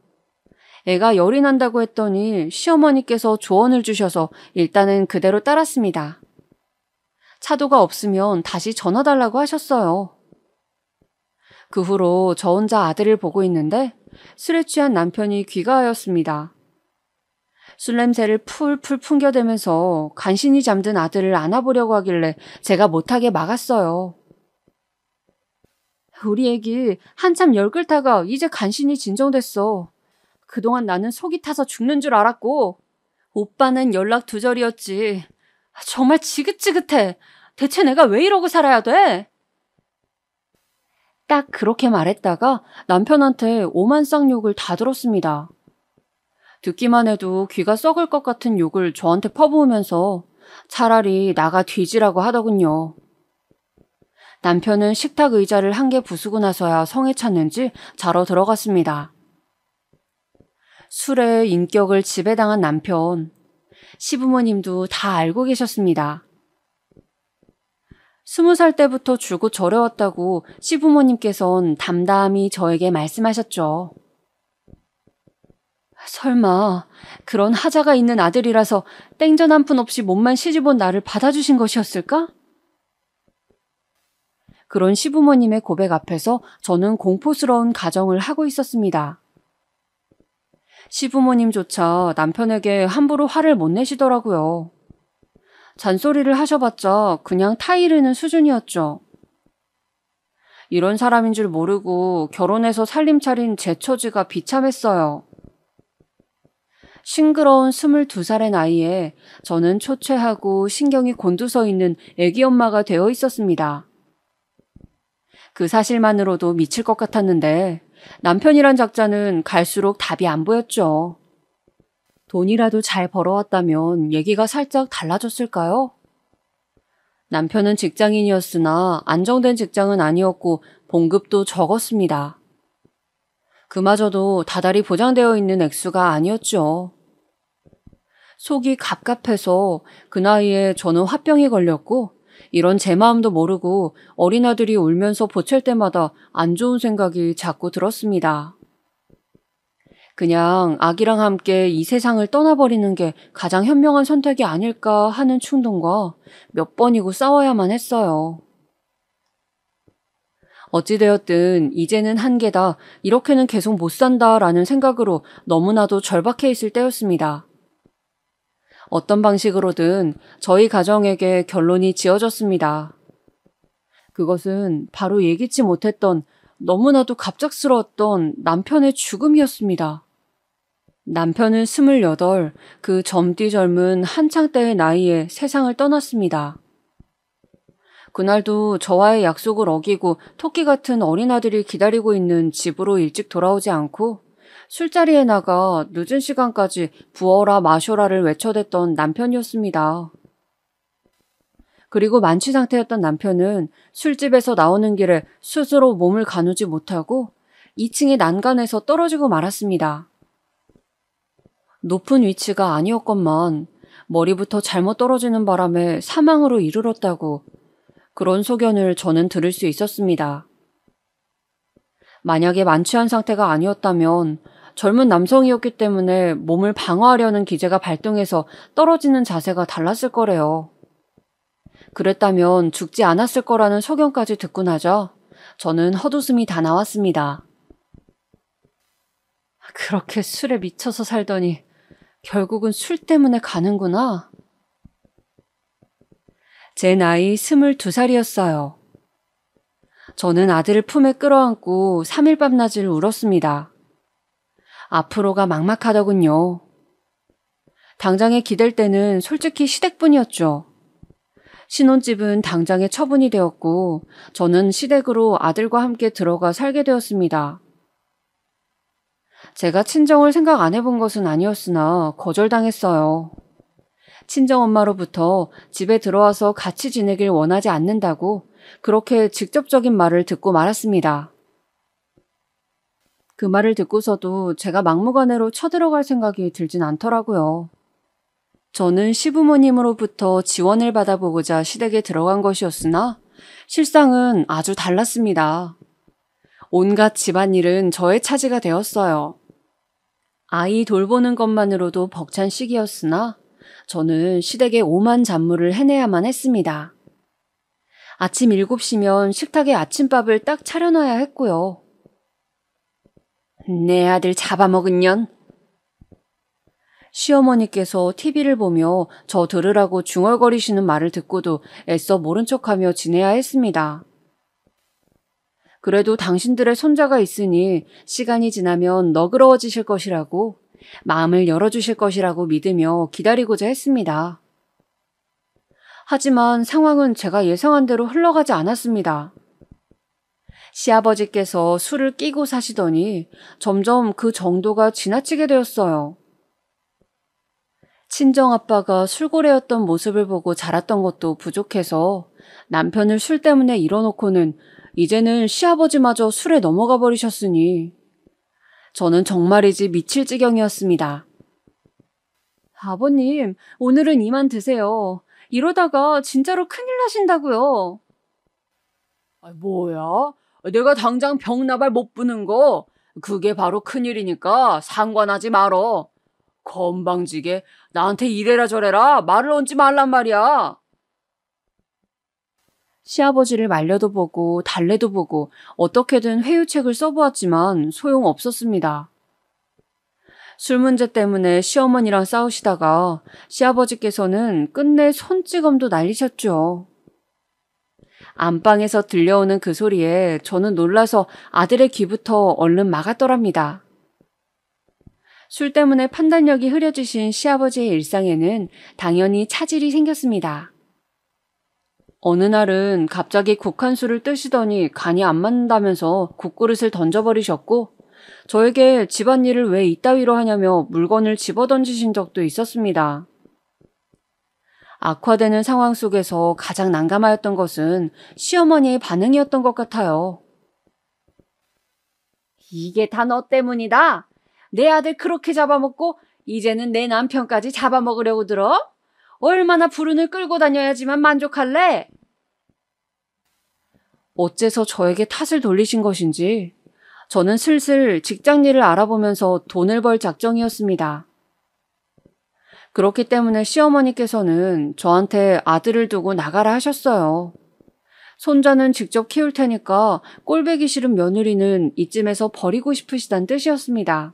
애가 열이 난다고 했더니 시어머니께서 조언을 주셔서 일단은 그대로 따랐습니다. 차도가 없으면 다시 전화 달라고 하셨어요. 그 후로 저 혼자 아들을 보고 있는데 술에 취한 남편이 귀가하였습니다. 술 냄새를 풀풀 풍겨대면서 간신히 잠든 아들을 안아보려고 하길래 제가 못하게 막았어요. 우리 애기 한참 열 끓다가 이제 간신히 진정됐어. 그동안 나는 속이 타서 죽는 줄 알았고 오빠는 연락 두절이었지. 정말 지긋지긋해. 대체 내가 왜 이러고 살아야 돼? 딱 그렇게 말했다가 남편한테 오만쌍 욕을 다 들었습니다. 듣기만 해도 귀가 썩을 것 같은 욕을 저한테 퍼부으면서 차라리 나가 뒤지라고 하더군요. 남편은 식탁 의자를 한 개 부수고 나서야 성에 찼는지 자러 들어갔습니다. 술에 인격을 지배당한 남편, 시부모님도 다 알고 계셨습니다. 20살 때부터 줄곧 저려왔다고 시부모님께선 담담히 저에게 말씀하셨죠. 설마 그런 하자가 있는 아들이라서 땡전 한 푼 없이 몸만 시집온 나를 받아주신 것이었을까? 그런 시부모님의 고백 앞에서 저는 공포스러운 가정을 하고 있었습니다. 시부모님조차 남편에게 함부로 화를 못 내시더라고요. 잔소리를 하셔봤자 그냥 타이르는 수준이었죠. 이런 사람인 줄 모르고 결혼해서 살림 차린 제 처지가 비참했어요. 싱그러운 22살의 나이에 저는 초췌하고 신경이 곤두서 있는 애기 엄마가 되어 있었습니다. 그 사실만으로도 미칠 것 같았는데 남편이란 작자는 갈수록 답이 안 보였죠. 돈이라도 잘 벌어왔다면 얘기가 살짝 달라졌을까요? 남편은 직장인이었으나 안정된 직장은 아니었고 봉급도 적었습니다. 그마저도 다달이 보장되어 있는 액수가 아니었죠. 속이 갑갑해서 그 나이에 저는 화병이 걸렸고 이런 제 마음도 모르고 어린아들이 울면서 보챌 때마다 안 좋은 생각이 자꾸 들었습니다. 그냥 아기랑 함께 이 세상을 떠나버리는 게 가장 현명한 선택이 아닐까 하는 충동과 몇 번이고 싸워야만 했어요. 어찌되었든 이제는 한계다, 이렇게는 계속 못 산다라는 생각으로 너무나도 절박해 있을 때였습니다. 어떤 방식으로든 저희 가정에게 결론이 지어졌습니다. 그것은 바로 예기치 못했던 너무나도 갑작스러웠던 남편의 죽음이었습니다. 남편은 28, 그 젊디 젊은 한창 때의 나이에 세상을 떠났습니다. 그날도 저와의 약속을 어기고 토끼 같은 어린아들이 기다리고 있는 집으로 일찍 돌아오지 않고 술자리에 나가 늦은 시간까지 부어라 마셔라를 외쳐댔던 남편이었습니다. 그리고 만취 상태였던 남편은 술집에서 나오는 길에 스스로 몸을 가누지 못하고 2층의 난간에서 떨어지고 말았습니다. 높은 위치가 아니었건만 머리부터 잘못 떨어지는 바람에 사망으로 이르렀다고 그런 소견을 저는 들을 수 있었습니다. 만약에 만취한 상태가 아니었다면 젊은 남성이었기 때문에 몸을 방어하려는 기제가 발동해서 떨어지는 자세가 달랐을 거래요. 그랬다면 죽지 않았을 거라는 소견까지 듣고 나자 저는 헛웃음이 다 나왔습니다. 그렇게 술에 미쳐서 살더니 결국은 술 때문에 가는구나. 제 나이 22살이었어요. 저는 아들을 품에 끌어안고 3일 밤낮을 울었습니다. 앞으로가 막막하더군요. 당장에 기댈 때는 솔직히 시댁뿐이었죠. 신혼집은 당장에 처분이 되었고 저는 시댁으로 아들과 함께 들어가 살게 되었습니다. 제가 친정을 생각 안 해본 것은 아니었으나 거절당했어요. 친정엄마로부터 집에 들어와서 같이 지내길 원하지 않는다고 그렇게 직접적인 말을 듣고 말았습니다. 그 말을 듣고서도 제가 막무가내로 쳐들어갈 생각이 들진 않더라고요. 저는 시부모님으로부터 지원을 받아보고자 시댁에 들어간 것이었으나 실상은 아주 달랐습니다. 온갖 집안일은 저의 차지가 되었어요. 아이 돌보는 것만으로도 벅찬 시기였으나 저는 시댁의 오만 잡무를 해내야만 했습니다. 아침 7시면 식탁에 아침밥을 딱 차려놔야 했고요. 내 아들 잡아먹은 년. 시어머니께서 TV를 보며 저 들으라고 중얼거리시는 말을 듣고도 애써 모른 척하며 지내야 했습니다. 그래도 당신들의 손자가 있으니 시간이 지나면 너그러워지실 것이라고, 마음을 열어주실 것이라고 믿으며 기다리고자 했습니다. 하지만 상황은 제가 예상한 대로 흘러가지 않았습니다. 시아버지께서 술을 끼고 사시더니 점점 그 정도가 지나치게 되었어요. 친정아빠가 술고래였던 모습을 보고 자랐던 것도 부족해서 남편을 술 때문에 잃어놓고는 이제는 시아버지마저 술에 넘어가 버리셨으니 저는 정말이지 미칠 지경이었습니다. 아버님, 오늘은 이만 드세요. 이러다가 진짜로 큰일 나신다고요. 뭐야? 내가 당장 병나발 못 부는 거 그게 바로 큰일이니까 상관하지 말어. 건방지게 나한테 이래라 저래라 말을 얹지 말란 말이야. 시아버지를 말려도 보고 달래도 보고 어떻게든 회유책을 써보았지만 소용없었습니다. 술 문제 때문에 시어머니랑 싸우시다가 시아버지께서는 끝내 손찌검도 날리셨죠. 안방에서 들려오는 그 소리에 저는 놀라서 아들의 귀부터 얼른 막았더랍니다. 술 때문에 판단력이 흐려지신 시아버지의 일상에는 당연히 차질이 생겼습니다. 어느 날은 갑자기 국한술을 뜨시더니 간이 안 맞는다면서 국그릇을 던져버리셨고 저에게 집안일을 왜 이따위로 하냐며 물건을 집어던지신 적도 있었습니다. 악화되는 상황 속에서 가장 난감하였던 것은 시어머니의 반응이었던 것 같아요. 이게 다 너 때문이다. 내 아들 그렇게 잡아먹고 이제는 내 남편까지 잡아먹으려고 들어? 얼마나 불운을 끌고 다녀야지만 만족할래? 어째서 저에게 탓을 돌리신 것인지 저는 슬슬 직장일을 알아보면서 돈을 벌 작정이었습니다. 그렇기 때문에 시어머니께서는 저한테 아들을 두고 나가라 하셨어요. 손자는 직접 키울 테니까 꼴보기 싫은 며느리는 이쯤에서 버리고 싶으시단 뜻이었습니다.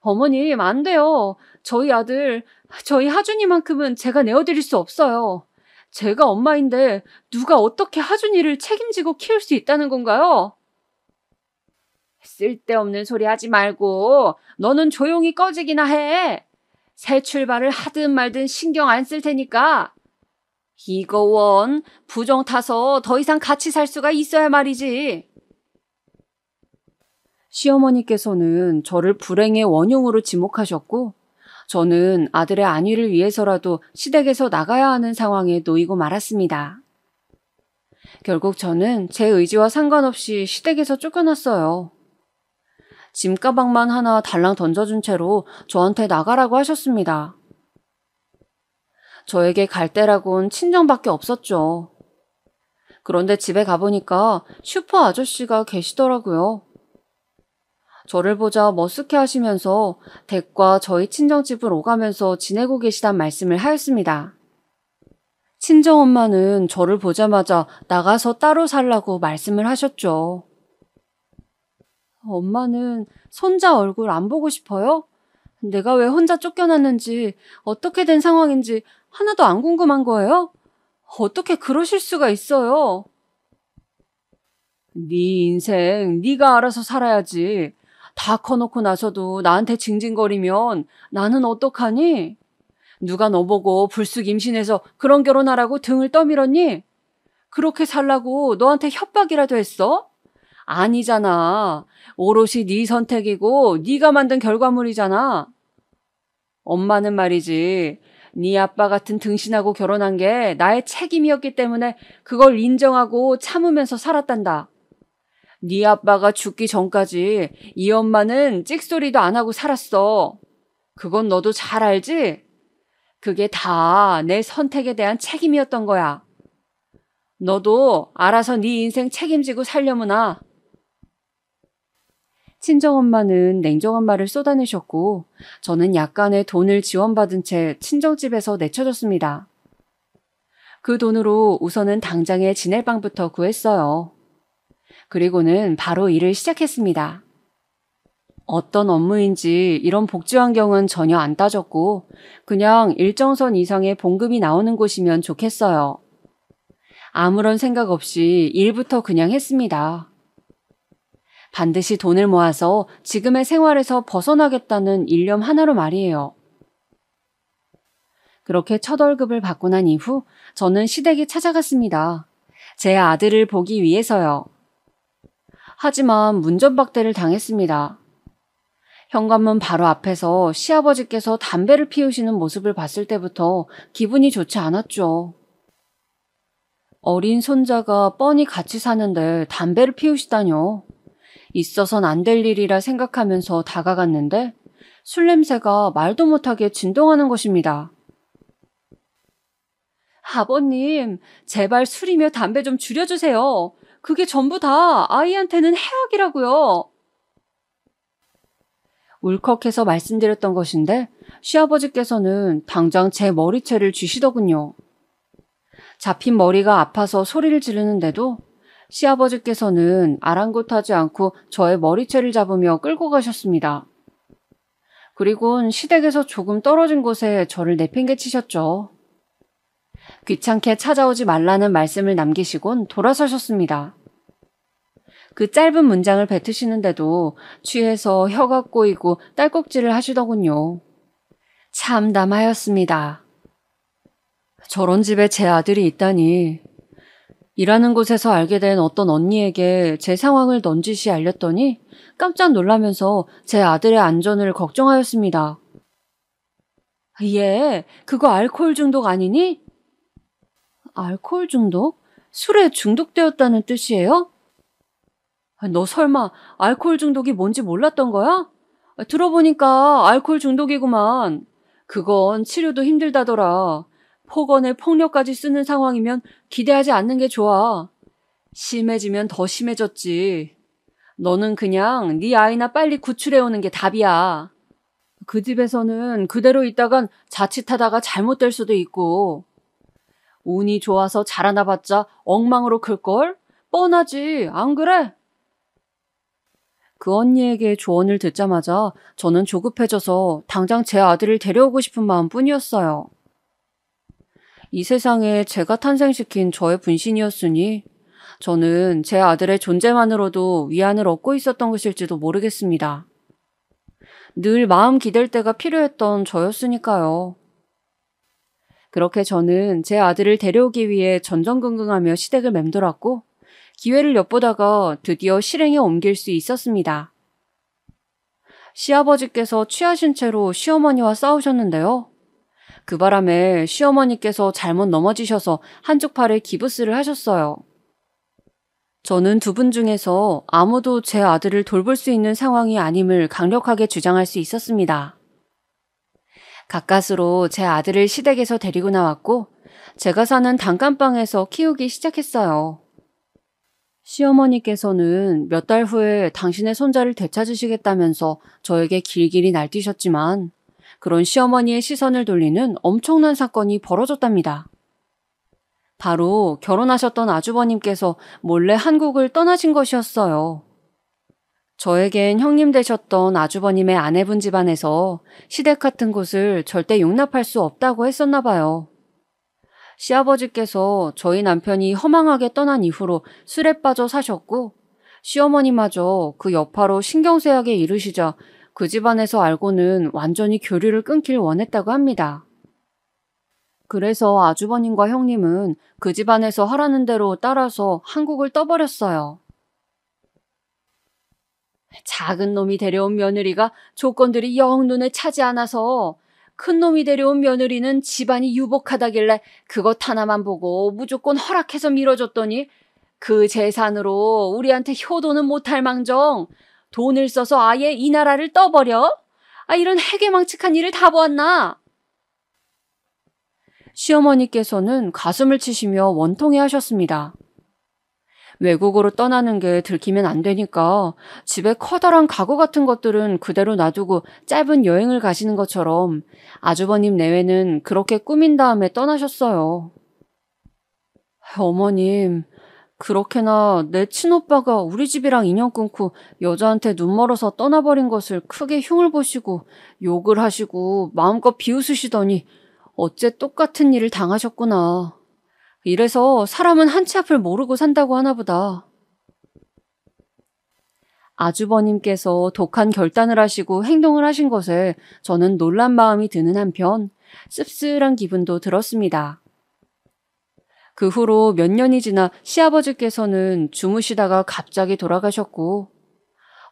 어머님, 안 돼요. 저희 아들, 저희 하준이만큼은 제가 내어드릴 수 없어요. 제가 엄마인데 누가 어떻게 하준이를 책임지고 키울 수 있다는 건가요? 쓸데없는 소리 하지 말고 너는 조용히 꺼지기나 해. 새 출발을 하든 말든 신경 안 쓸 테니까. 이거 원 부정 타서 더 이상 같이 살 수가 있어야 말이지. 시어머니께서는 저를 불행의 원흉으로 지목하셨고 저는 아들의 안위를 위해서라도 시댁에서 나가야 하는 상황에 놓이고 말았습니다. 결국 저는 제 의지와 상관없이 시댁에서 쫓겨났어요. 짐가방만 하나 달랑 던져준 채로 저한테 나가라고 하셨습니다. 저에게 갈 데라곤 친정밖에 없었죠. 그런데 집에 가보니까 슈퍼 아저씨가 계시더라고요. 저를 보자 머쓱해 하시면서 댁과 저희 친정집을 오가면서 지내고 계시단 말씀을 하였습니다. 친정엄마는 저를 보자마자 나가서 따로 살라고 말씀을 하셨죠. 엄마는 손자 얼굴 안 보고 싶어요? 내가 왜 혼자 쫓겨났는지 어떻게 된 상황인지 하나도 안 궁금한 거예요? 어떻게 그러실 수가 있어요? 네 인생 네가 알아서 살아야지. 다 커놓고 나서도 나한테 징징거리면 나는 어떡하니? 누가 너 보고 불쑥 임신해서 그런 결혼하라고 등을 떠밀었니? 그렇게 살라고 너한테 협박이라도 했어? 아니잖아. 오롯이 네 선택이고 네가 만든 결과물이잖아. 엄마는 말이지. 네 아빠 같은 등신하고 결혼한 게 나의 책임이었기 때문에 그걸 인정하고 참으면서 살았단다. 네 아빠가 죽기 전까지 이 엄마는 찍소리도 안 하고 살았어. 그건 너도 잘 알지? 그게 다 내 선택에 대한 책임이었던 거야. 너도 알아서 네 인생 책임지고 살려무나. 친정엄마는 냉정한 말을 쏟아내셨고 저는 약간의 돈을 지원받은 채 친정집에서 내쳐졌습니다. 그 돈으로 우선은 당장에 지낼 방부터 구했어요. 그리고는 바로 일을 시작했습니다. 어떤 업무인지 이런 복지 환경은 전혀 안 따졌고 그냥 일정선 이상의 봉급이 나오는 곳이면 좋겠어요. 아무런 생각 없이 일부터 그냥 했습니다. 반드시 돈을 모아서 지금의 생활에서 벗어나겠다는 일념 하나로 말이에요. 그렇게 첫 월급을 받고 난 이후 저는 시댁에 찾아갔습니다. 제 아들을 보기 위해서요. 하지만 문전박대를 당했습니다. 현관문 바로 앞에서 시아버지께서 담배를 피우시는 모습을 봤을 때부터 기분이 좋지 않았죠. 어린 손자가 뻔히 같이 사는데 담배를 피우시다뇨. 있어선 안 될 일이라 생각하면서 다가갔는데 술 냄새가 말도 못하게 진동하는 것입니다. 아버님, 제발 술이며 담배 좀 줄여주세요. 그게 전부 다 아이한테는 해악이라고요. 울컥해서 말씀드렸던 것인데 시아버지께서는 당장 제 머리채를 쥐시더군요. 잡힌 머리가 아파서 소리를 지르는데도 시아버지께서는 아랑곳하지 않고 저의 머리채를 잡으며 끌고 가셨습니다. 그리곤 시댁에서 조금 떨어진 곳에 저를 내팽개치셨죠. 귀찮게 찾아오지 말라는 말씀을 남기시곤 돌아서셨습니다. 그 짧은 문장을 뱉으시는데도 취해서 혀가 꼬이고 딸꾹질을 하시더군요. 참담하였습니다. 저런 집에 제 아들이 있다니. 일하는 곳에서 알게 된 어떤 언니에게 제 상황을 넌지시 알렸더니 깜짝 놀라면서 제 아들의 안전을 걱정하였습니다. 얘, 그거 알코올 중독 아니니? 알코올 중독? 술에 중독되었다는 뜻이에요? 너 설마 알코올 중독이 뭔지 몰랐던 거야? 들어보니까 알코올 중독이구만. 그건 치료도 힘들다더라. 폭언에 폭력까지 쓰는 상황이면 기대하지 않는 게 좋아. 심해지면 더 심해졌지. 너는 그냥 네 아이나 빨리 구출해오는 게 답이야. 그 집에서는 그대로 있다간 자칫하다가 잘못될 수도 있고. 운이 좋아서 자라나봤자 엉망으로 클걸? 뻔하지, 안 그래? 그 언니에게 조언을 듣자마자 저는 조급해져서 당장 제 아들을 데려오고 싶은 마음뿐이었어요. 이 세상에 제가 탄생시킨 저의 분신이었으니 저는 제 아들의 존재만으로도 위안을 얻고 있었던 것일지도 모르겠습니다. 늘 마음 기댈 때가 필요했던 저였으니까요. 그렇게 저는 제 아들을 데려오기 위해 전전긍긍하며 시댁을 맴돌았고 기회를 엿보다가 드디어 실행에 옮길 수 있었습니다. 시아버지께서 취하신 채로 시어머니와 싸우셨는데요. 그 바람에 시어머니께서 잘못 넘어지셔서 한쪽 팔에 기부스를 하셨어요. 저는 두 분 중에서 아무도 제 아들을 돌볼 수 있는 상황이 아님을 강력하게 주장할 수 있었습니다. 가까스로 제 아들을 시댁에서 데리고 나왔고 제가 사는 단칸방에서 키우기 시작했어요. 시어머니께서는 몇 달 후에 당신의 손자를 되찾으시겠다면서 저에게 길길이 날뛰셨지만 그런 시어머니의 시선을 돌리는 엄청난 사건이 벌어졌답니다. 바로 결혼하셨던 아주버님께서 몰래 한국을 떠나신 것이었어요. 저에겐 형님 되셨던 아주버님의 아내분 집안에서 시댁 같은 곳을 절대 용납할 수 없다고 했었나 봐요. 시아버지께서 저희 남편이 허망하게 떠난 이후로 술에 빠져 사셨고 시어머니마저 그 여파로 신경쇠약에 이르시자 그 집안에서 알고는 완전히 교류를 끊길 원했다고 합니다. 그래서 아주버님과 형님은 그 집안에서 하라는 대로 따라서 한국을 떠버렸어요. 작은 놈이 데려온 며느리가 조건들이 영 눈에 차지 않아서 큰 놈이 데려온 며느리는 집안이 유복하다길래 그것 하나만 보고 무조건 허락해서 밀어줬더니 그 재산으로 우리한테 효도는 못할 망정 돈을 써서 아예 이 나라를 떠버려? 이런 해괴망측한 일을 다 보았나? 시어머니께서는 가슴을 치시며 원통해 하셨습니다. 외국으로 떠나는 게 들키면 안 되니까 집에 커다란 가구 같은 것들은 그대로 놔두고 짧은 여행을 가시는 것처럼 아주버님 내외는 그렇게 꾸민 다음에 떠나셨어요. 어머님, 그렇게나 내 친오빠가 우리 집이랑 인연 끊고 여자한테 눈 멀어서 떠나버린 것을 크게 흉을 보시고 욕을 하시고 마음껏 비웃으시더니 어째 똑같은 일을 당하셨구나. 이래서 사람은 한 치 앞을 모르고 산다고 하나 보다. 아주버님께서 독한 결단을 하시고 행동을 하신 것에 저는 놀란 마음이 드는 한편 씁쓸한 기분도 들었습니다. 그 후로 몇 년이 지나 시아버지께서는 주무시다가 갑자기 돌아가셨고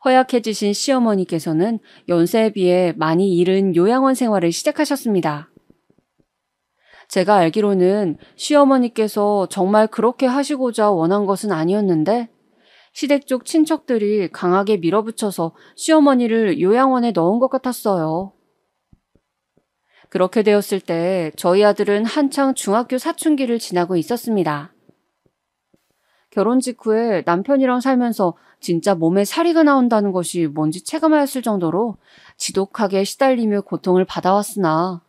허약해지신 시어머니께서는 연세에 비해 많이 이른 요양원 생활을 시작하셨습니다. 제가 알기로는 시어머니께서 정말 그렇게 하시고자 원한 것은 아니었는데 시댁 쪽 친척들이 강하게 밀어붙여서 시어머니를 요양원에 넣은 것 같았어요. 그렇게 되었을 때 저희 아들은 한창 중학교 사춘기를 지나고 있었습니다. 결혼 직후에 남편이랑 살면서 진짜 몸에 사리가 나온다는 것이 뭔지 체감하였을 정도로 지독하게 시달리며 고통을 받아왔으나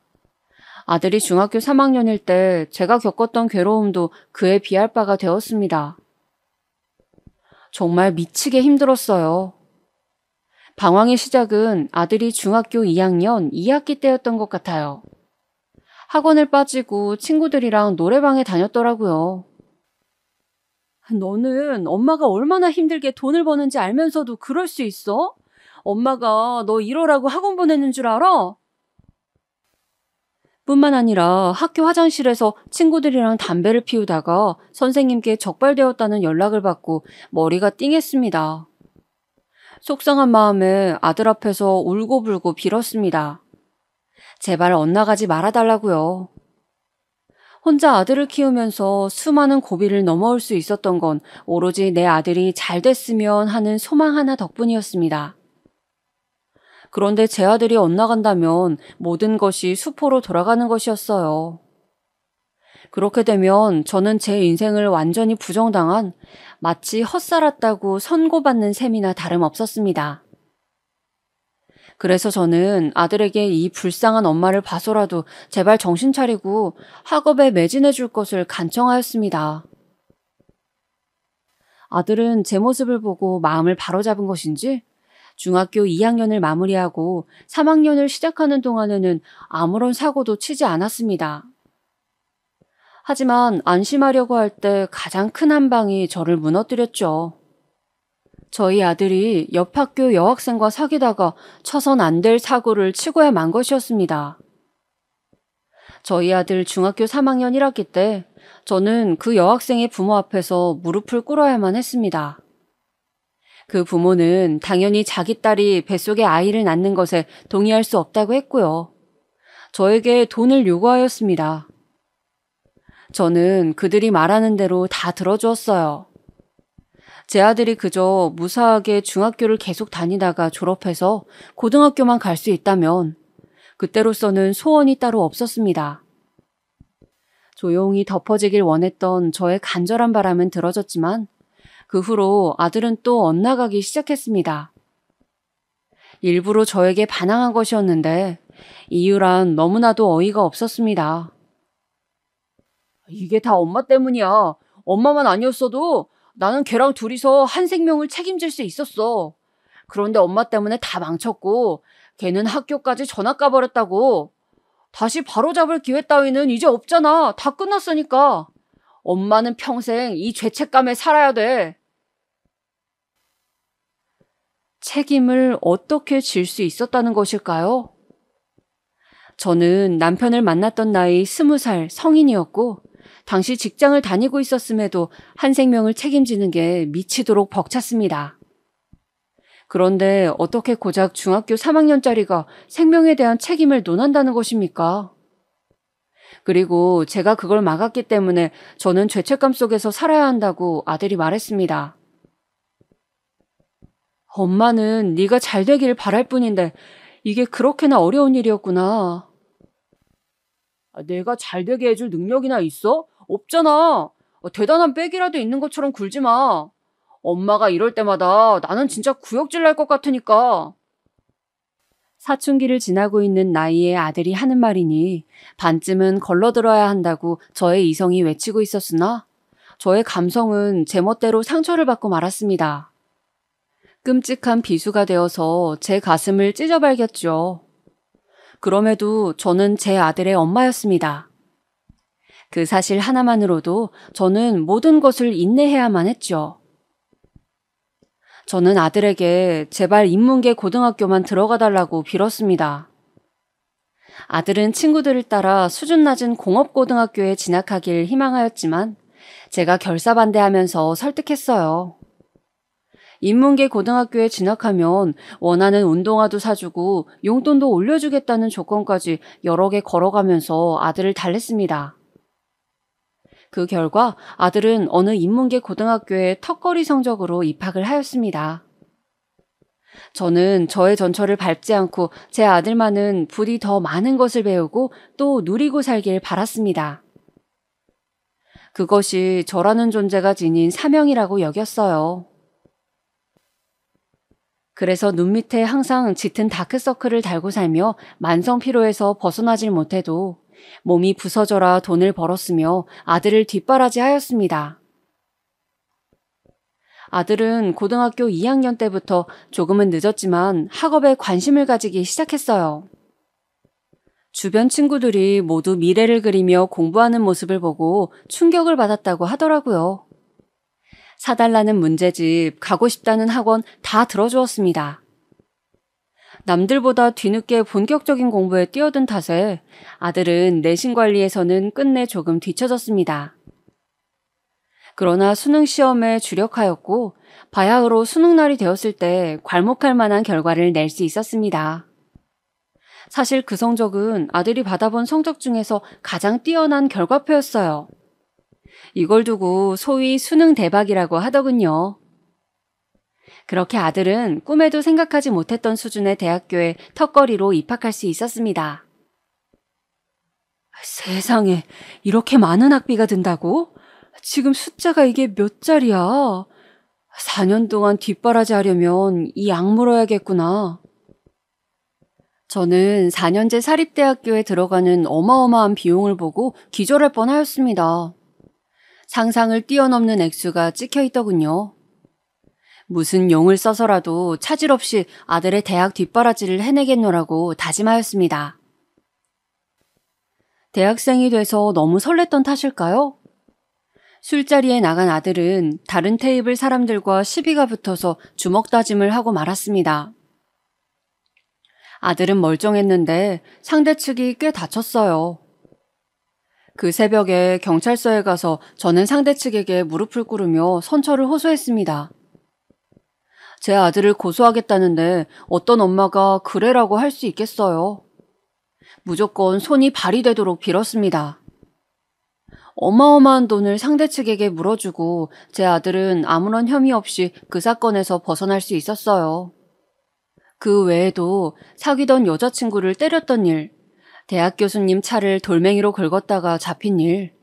아들이 중학교 3학년일 때 제가 겪었던 괴로움도 그에 비할 바가 되었습니다. 정말 미치게 힘들었어요. 방황의 시작은 아들이 중학교 2학년 2학기 때였던 것 같아요. 학원을 빠지고 친구들이랑 노래방에 다녔더라고요. 너는 엄마가 얼마나 힘들게 돈을 버는지 알면서도 그럴 수 있어? 엄마가 너 이러라고 학원 보내는 줄 알아? 뿐만 아니라 학교 화장실에서 친구들이랑 담배를 피우다가 선생님께 적발되었다는 연락을 받고 머리가 띵했습니다. 속상한 마음에 아들 앞에서 울고불고 빌었습니다. 제발 엇나가지 말아달라고요. 혼자 아들을 키우면서 수많은 고비를 넘어올 수 있었던 건 오로지 내 아들이 잘 됐으면 하는 소망 하나 덕분이었습니다. 그런데 제 아들이 엇나간다면 모든 것이 수포로 돌아가는 것이었어요. 그렇게 되면 저는 제 인생을 완전히 부정당한 마치 헛살았다고 선고받는 셈이나 다름없었습니다. 그래서 저는 아들에게 이 불쌍한 엄마를 봐서라도 제발 정신 차리고 학업에 매진해 줄 것을 간청하였습니다. 아들은 제 모습을 보고 마음을 바로잡은 것인지 중학교 2학년을 마무리하고 3학년을 시작하는 동안에는 아무런 사고도 치지 않았습니다. 하지만 안심하려고 할 때 가장 큰 한 방이 저를 무너뜨렸죠. 저희 아들이 옆 학교 여학생과 사귀다가 쳐선 안 될 사고를 치고야 만 것이었습니다. 저희 아들 중학교 3학년 1학기 때 저는 그 여학생의 부모 앞에서 무릎을 꿇어야만 했습니다. 그 부모는 당연히 자기 딸이 뱃속에 아이를 낳는 것에 동의할 수 없다고 했고요. 저에게 돈을 요구하였습니다. 저는 그들이 말하는 대로 다 들어주었어요. 제 아들이 그저 무사하게 중학교를 계속 다니다가 졸업해서 고등학교만 갈 수 있다면 그때로서는 소원이 따로 없었습니다. 조용히 덮어지길 원했던 저의 간절한 바람은 들어졌지만 그 후로 아들은 또 엇나가기 시작했습니다. 일부러 저에게 반항한 것이었는데 이유란 너무나도 어이가 없었습니다. 이게 다 엄마 때문이야. 엄마만 아니었어도 나는 걔랑 둘이서 한 생명을 책임질 수 있었어. 그런데 엄마 때문에 다 망쳤고 걔는 학교까지 전학 가버렸다고. 다시 바로잡을 기회 따위는 이제 없잖아. 다 끝났으니까. 엄마는 평생 이 죄책감에 살아야 돼. 책임을 어떻게 질 수 있었다는 것일까요? 저는 남편을 만났던 나이 20살 성인이었고 당시 직장을 다니고 있었음에도 한 생명을 책임지는 게 미치도록 벅찼습니다. 그런데 어떻게 고작 중학교 3학년짜리가 생명에 대한 책임을 논한다는 것입니까? 그리고 제가 그걸 막았기 때문에 저는 죄책감 속에서 살아야 한다고 아들이 말했습니다. 엄마는 네가 잘 되길 바랄 뿐인데 이게 그렇게나 어려운 일이었구나. 내가 잘 되게 해줄 능력이나 있어? 없잖아. 대단한 백이라도 있는 것처럼 굴지 마. 엄마가 이럴 때마다 나는 진짜 구역질 날 것 같으니까. 사춘기를 지나고 있는 나이에 아들이 하는 말이니 반쯤은 걸러들어야 한다고 저의 이성이 외치고 있었으나 저의 감성은 제멋대로 상처를 받고 말았습니다. 끔찍한 비수가 되어서 제 가슴을 찢어발겼죠. 그럼에도 저는 제 아들의 엄마였습니다. 그 사실 하나만으로도 저는 모든 것을 인내해야만 했죠. 저는 아들에게 제발 인문계 고등학교만 들어가 달라고 빌었습니다. 아들은 친구들을 따라 수준 낮은 공업고등학교에 진학하길 희망하였지만 제가 결사반대하면서 설득했어요. 인문계 고등학교에 진학하면 원하는 운동화도 사주고 용돈도 올려주겠다는 조건까지 여러 개 걸어가면서 아들을 달랬습니다. 그 결과 아들은 어느 인문계 고등학교에 턱걸이 성적으로 입학을 하였습니다. 저는 저의 전철을 밟지 않고 제 아들만은 부디 더 많은 것을 배우고 또 누리고 살길 바랐습니다. 그것이 저라는 존재가 지닌 사명이라고 여겼어요. 그래서 눈 밑에 항상 짙은 다크서클을 달고 살며 만성 피로에서 벗어나질 못해도 몸이 부서져라 돈을 벌었으며 아들을 뒷바라지하였습니다. 아들은 고등학교 2학년 때부터 조금은 늦었지만 학업에 관심을 가지기 시작했어요. 주변 친구들이 모두 미래를 그리며 공부하는 모습을 보고 충격을 받았다고 하더라고요. 사달라는 문제집, 가고 싶다는 학원 다 들어주었습니다. 남들보다 뒤늦게 본격적인 공부에 뛰어든 탓에 아들은 내신 관리에서는 끝내 조금 뒤처졌습니다. 그러나 수능 시험에 주력하였고 바야흐로 수능날이 되었을 때 괄목할 만한 결과를 낼 수 있었습니다. 사실 그 성적은 아들이 받아본 성적 중에서 가장 뛰어난 결과표였어요. 이걸 두고 소위 수능 대박이라고 하더군요. 그렇게 아들은 꿈에도 생각하지 못했던 수준의 대학교에 턱걸이로 입학할 수 있었습니다. 세상에, 이렇게 많은 학비가 든다고? 지금 숫자가 이게 몇 자리야? 4년 동안 뒷바라지 하려면 이 약 물어야겠구나. 저는 4년제 사립대학교에 들어가는 어마어마한 비용을 보고 기절할 뻔하였습니다. 상상을 뛰어넘는 액수가 찍혀있더군요. 무슨 용을 써서라도 차질 없이 아들의 대학 뒷바라지를 해내겠노라고 다짐하였습니다. 대학생이 돼서 너무 설렜던 탓일까요? 술자리에 나간 아들은 다른 테이블 사람들과 시비가 붙어서 주먹 다짐을 하고 말았습니다. 아들은 멀쩡했는데 상대 측이 꽤 다쳤어요. 그 새벽에 경찰서에 가서 저는 상대 측에게 무릎을 꿇으며 선처를 호소했습니다. 제 아들을 고소하겠다는데 어떤 엄마가 그래라고 할 수 있겠어요. 무조건 손이 발휘되도록 빌었습니다. 어마어마한 돈을 상대 측에게 물어주고 제 아들은 아무런 혐의 없이 그 사건에서 벗어날 수 있었어요. 그 외에도 사귀던 여자친구를 때렸던 일, 대학 교수님 차를 돌멩이로 긁었다가 잡힌 일,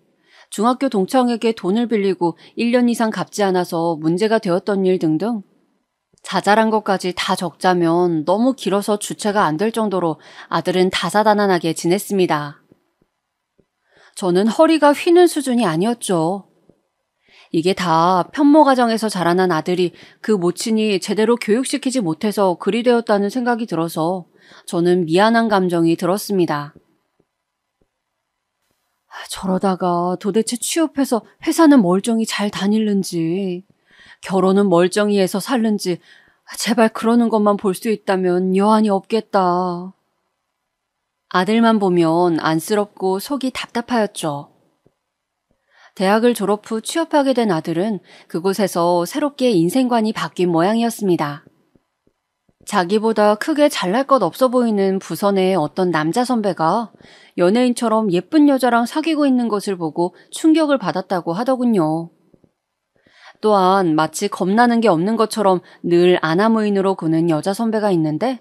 중학교 동창에게 돈을 빌리고 1년 이상 갚지 않아서 문제가 되었던 일 등등 자잘한 것까지 다 적자면 너무 길어서 주체가 안 될 정도로 아들은 다사다난하게 지냈습니다. 저는 허리가 휘는 수준이 아니었죠. 이게 다 편모 가정에서 자라난 아들이 그 모친이 제대로 교육시키지 못해서 그리 되었다는 생각이 들어서 저는 미안한 감정이 들었습니다. 저러다가 도대체 취업해서 회사는 멀쩡히 잘 다닐는지, 결혼은 멀쩡히 해서 살는지 제발 그러는 것만 볼 수 있다면 여한이 없겠다. 아들만 보면 안쓰럽고 속이 답답하였죠. 대학을 졸업 후 취업하게 된 아들은 그곳에서 새롭게 인생관이 바뀐 모양이었습니다. 자기보다 크게 잘날 것 없어 보이는 부서 내 어떤 남자 선배가 연예인처럼 예쁜 여자랑 사귀고 있는 것을 보고 충격을 받았다고 하더군요. 또한 마치 겁나는 게 없는 것처럼 늘 아나무인으로 구는 여자 선배가 있는데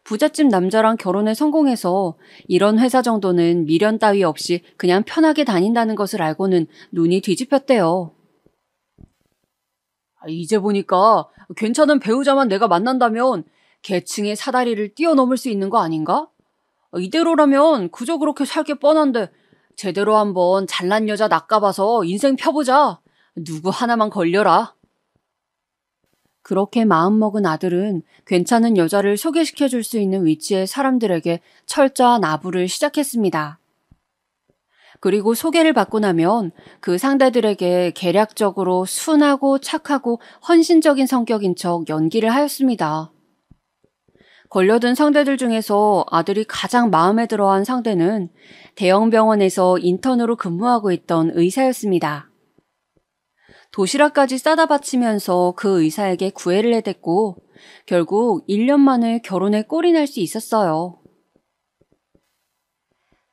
부잣집 남자랑 결혼에 성공해서 이런 회사 정도는 미련 따위 없이 그냥 편하게 다닌다는 것을 알고는 눈이 뒤집혔대요. 이제 보니까 괜찮은 배우자만 내가 만난다면 계층의 사다리를 뛰어넘을 수 있는 거 아닌가? 이대로라면 그저 그렇게 살 게 뻔한데 제대로 한번 잘난 여자 낚아봐서 인생 펴보자. 누구 하나만 걸려라. 그렇게 마음먹은 아들은 괜찮은 여자를 소개시켜줄 수 있는 위치의 사람들에게 철저한 아부를 시작했습니다. 그리고 소개를 받고 나면 그 상대들에게 계략적으로 순하고 착하고 헌신적인 성격인 척 연기를 하였습니다. 걸려든 상대들 중에서 아들이 가장 마음에 들어한 상대는 대형 병원에서 인턴으로 근무하고 있던 의사였습니다. 도시락까지 싸다 바치면서 그 의사에게 구애를 해댔고 결국 1년 만에 결혼에 꼴이 날 수 있었어요.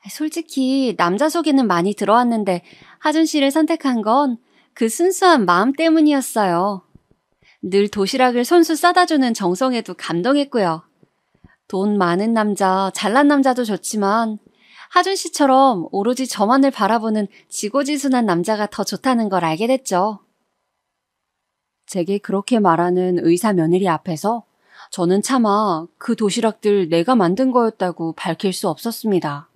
솔직히 남자 소개는 많이 들어왔는데 하준 씨를 선택한 건 그 순수한 마음 때문이었어요. 늘 도시락을 손수 싸다주는 정성에도 감동했고요. 돈 많은 남자, 잘난 남자도 좋지만 하준 씨처럼 오로지 저만을 바라보는 지고지순한 남자가 더 좋다는 걸 알게 됐죠. 제게 그렇게 말하는 의사 며느리 앞에서 저는 차마 그 도시락들 내가 만든 거였다고 밝힐 수 없었습니다.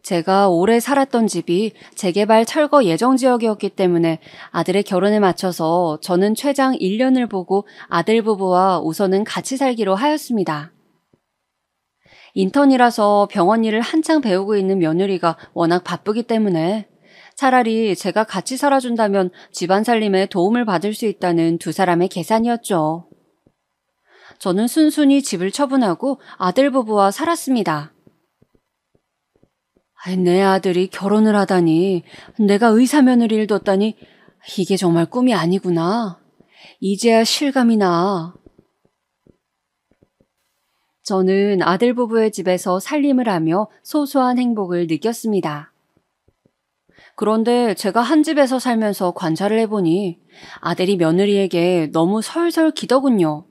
제가 오래 살았던 집이 재개발 철거 예정 지역이었기 때문에 아들의 결혼에 맞춰서 저는 최장 1년을 보고 아들 부부와 우선은 같이 살기로 하였습니다. 인턴이라서 병원 일을 한창 배우고 있는 며느리가 워낙 바쁘기 때문에 차라리 제가 같이 살아준다면 집안 살림에 도움을 받을 수 있다는 두 사람의 계산이었죠. 저는 순순히 집을 처분하고 아들 부부와 살았습니다. 내 아들이 결혼을 하다니, 내가 의사 며느리를 뒀다니 이게 정말 꿈이 아니구나. 이제야 실감이 나. 저는 아들 부부의 집에서 살림을 하며 소소한 행복을 느꼈습니다. 그런데 제가 한 집에서 살면서 관찰을 해보니 아들이 며느리에게 너무 설설 기더군요.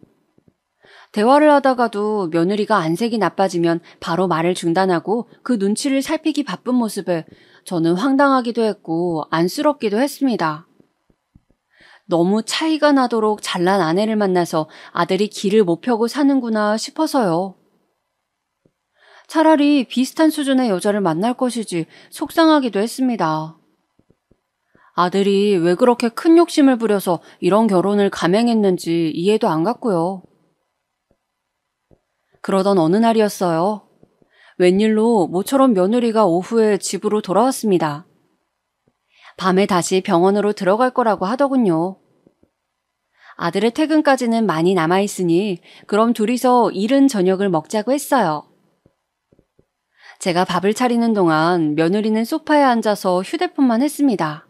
대화를 하다가도 며느리가 안색이 나빠지면 바로 말을 중단하고 그 눈치를 살피기 바쁜 모습에 저는 황당하기도 했고 안쓰럽기도 했습니다. 너무 차이가 나도록 잘난 아내를 만나서 아들이 길을 못 펴고 사는구나 싶어서요. 차라리 비슷한 수준의 여자를 만날 것이지 속상하기도 했습니다. 아들이 왜 그렇게 큰 욕심을 부려서 이런 결혼을 감행했는지 이해도 안 갔고요. 그러던 어느 날이었어요. 웬일로 모처럼 며느리가 오후에 집으로 돌아왔습니다. 밤에 다시 병원으로 들어갈 거라고 하더군요. 아들의 퇴근까지는 많이 남아있으니 그럼 둘이서 이른 저녁을 먹자고 했어요. 제가 밥을 차리는 동안 며느리는 소파에 앉아서 휴대폰만 했습니다.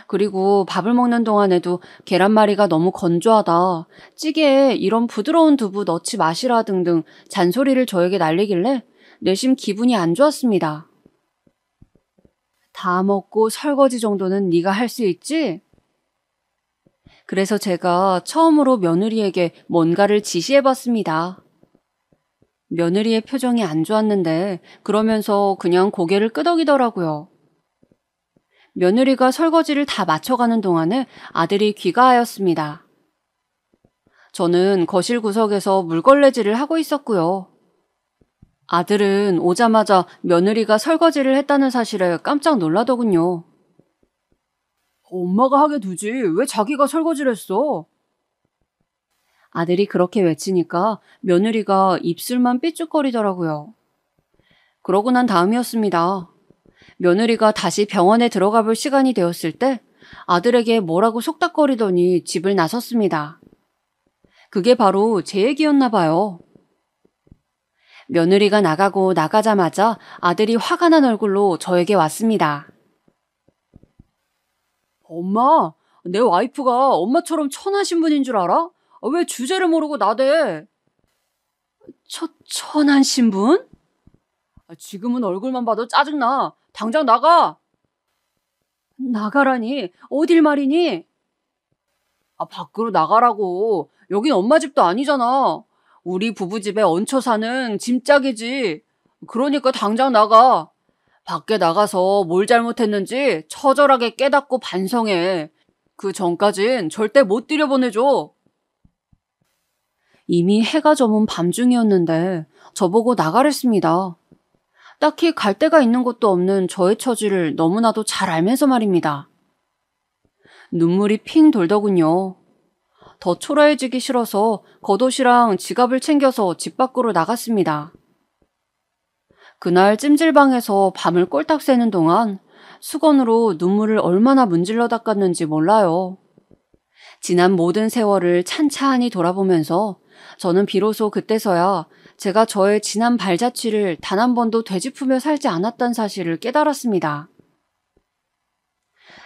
그리고 밥을 먹는 동안에도 계란말이가 너무 건조하다, 찌개에 이런 부드러운 두부 넣지 마시라 등등 잔소리를 저에게 날리길래 내심 기분이 안 좋았습니다. 다 먹고 설거지 정도는 네가 할 수 있지? 그래서 제가 처음으로 며느리에게 뭔가를 지시해봤습니다. 며느리의 표정이 안 좋았는데 그러면서 그냥 고개를 끄덕이더라고요. 며느리가 설거지를 다 마쳐가는 동안에 아들이 귀가하였습니다. 저는 거실 구석에서 물걸레질을 하고 있었고요. 아들은 오자마자 며느리가 설거지를 했다는 사실에 깜짝 놀라더군요. 엄마가 하게 두지 왜 자기가 설거지를 했어? 아들이 그렇게 외치니까 며느리가 입술만 삐죽거리더라고요. 그러고 난 다음이었습니다. 며느리가 다시 병원에 들어가 볼 시간이 되었을 때 아들에게 뭐라고 속닥거리더니 집을 나섰습니다. 그게 바로 제 얘기였나 봐요. 며느리가 나가고 나가자마자 아들이 화가 난 얼굴로 저에게 왔습니다. 엄마, 내 와이프가 엄마처럼 천한 신분인 줄 알아? 왜 주제를 모르고 나대? 천한 신분? 지금은 얼굴만 봐도 짜증나. 당장 나가! 나가라니? 어딜 말이니? 밖으로 나가라고. 여긴 엄마 집도 아니잖아. 우리 부부 집에 얹혀 사는 짐짝이지. 그러니까 당장 나가. 밖에 나가서 뭘 잘못했는지 처절하게 깨닫고 반성해. 그 전까진 절대 못 들여보내줘. 이미 해가 저문 밤중이었는데 저보고 나가랬습니다. 딱히 갈 데가 있는 것도 없는 저의 처지를 너무나도 잘 알면서 말입니다. 눈물이 핑 돌더군요. 더 초라해지기 싫어서 겉옷이랑 지갑을 챙겨서 집 밖으로 나갔습니다. 그날 찜질방에서 밤을 꼴딱 새는 동안 수건으로 눈물을 얼마나 문질러 닦았는지 몰라요. 지난 모든 세월을 찬찬히 돌아보면서 저는 비로소 그때서야 제가 저의 지난 발자취를 단 한 번도 되짚으며 살지 않았다는 사실을 깨달았습니다.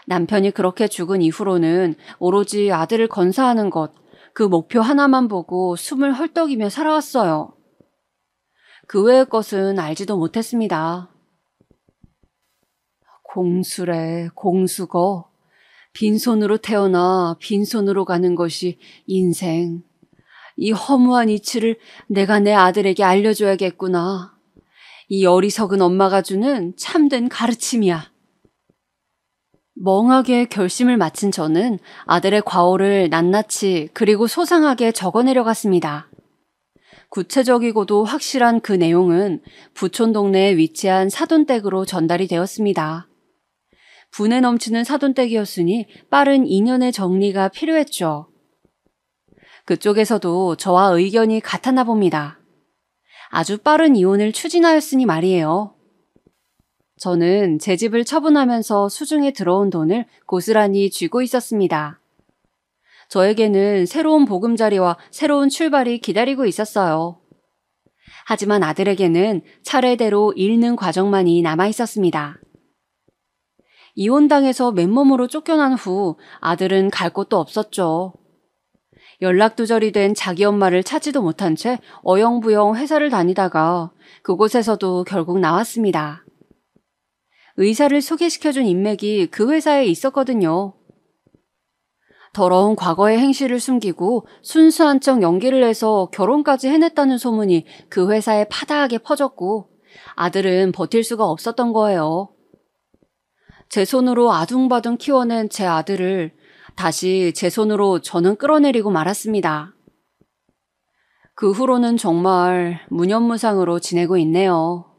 남편이 그렇게 죽은 이후로는 오로지 아들을 건사하는 것, 그 목표 하나만 보고 숨을 헐떡이며 살아왔어요. 그 외의 것은 알지도 못했습니다. 공수래, 공수거. 빈손으로 태어나 빈손으로 가는 것이 인생. 이 허무한 이치를 내가 내 아들에게 알려줘야겠구나. 이 어리석은 엄마가 주는 참된 가르침이야. 멍하게 결심을 마친 저는 아들의 과오를 낱낱이 그리고 소상하게 적어내려갔습니다. 구체적이고도 확실한 그 내용은 부촌 동네에 위치한 사돈댁으로 전달이 되었습니다. 분에 넘치는 사돈댁이었으니 빠른 2년의 정리가 필요했죠. 그쪽에서도 저와 의견이 같았나 봅니다. 아주 빠른 이혼을 추진하였으니 말이에요. 저는 제 집을 처분하면서 수중에 들어온 돈을 고스란히 쥐고 있었습니다. 저에게는 새로운 보금자리와 새로운 출발이 기다리고 있었어요. 하지만 아들에게는 차례대로 잃는 과정만이 남아 있었습니다. 이혼당해서 맨몸으로 쫓겨난 후 아들은 갈 곳도 없었죠. 연락두절이 된 자기 엄마를 찾지도 못한 채 어영부영 회사를 다니다가 그곳에서도 결국 나왔습니다. 의사를 소개시켜준 인맥이 그 회사에 있었거든요. 더러운 과거의 행실을 숨기고 순수한 척 연기를 해서 결혼까지 해냈다는 소문이 그 회사에 파다하게 퍼졌고 아들은 버틸 수가 없었던 거예요. 제 손으로 아둥바둥 키워낸 제 아들을 다시 제 손으로 저는 끌어내리고 말았습니다. 그 후로는 정말 무념무상으로 지내고 있네요.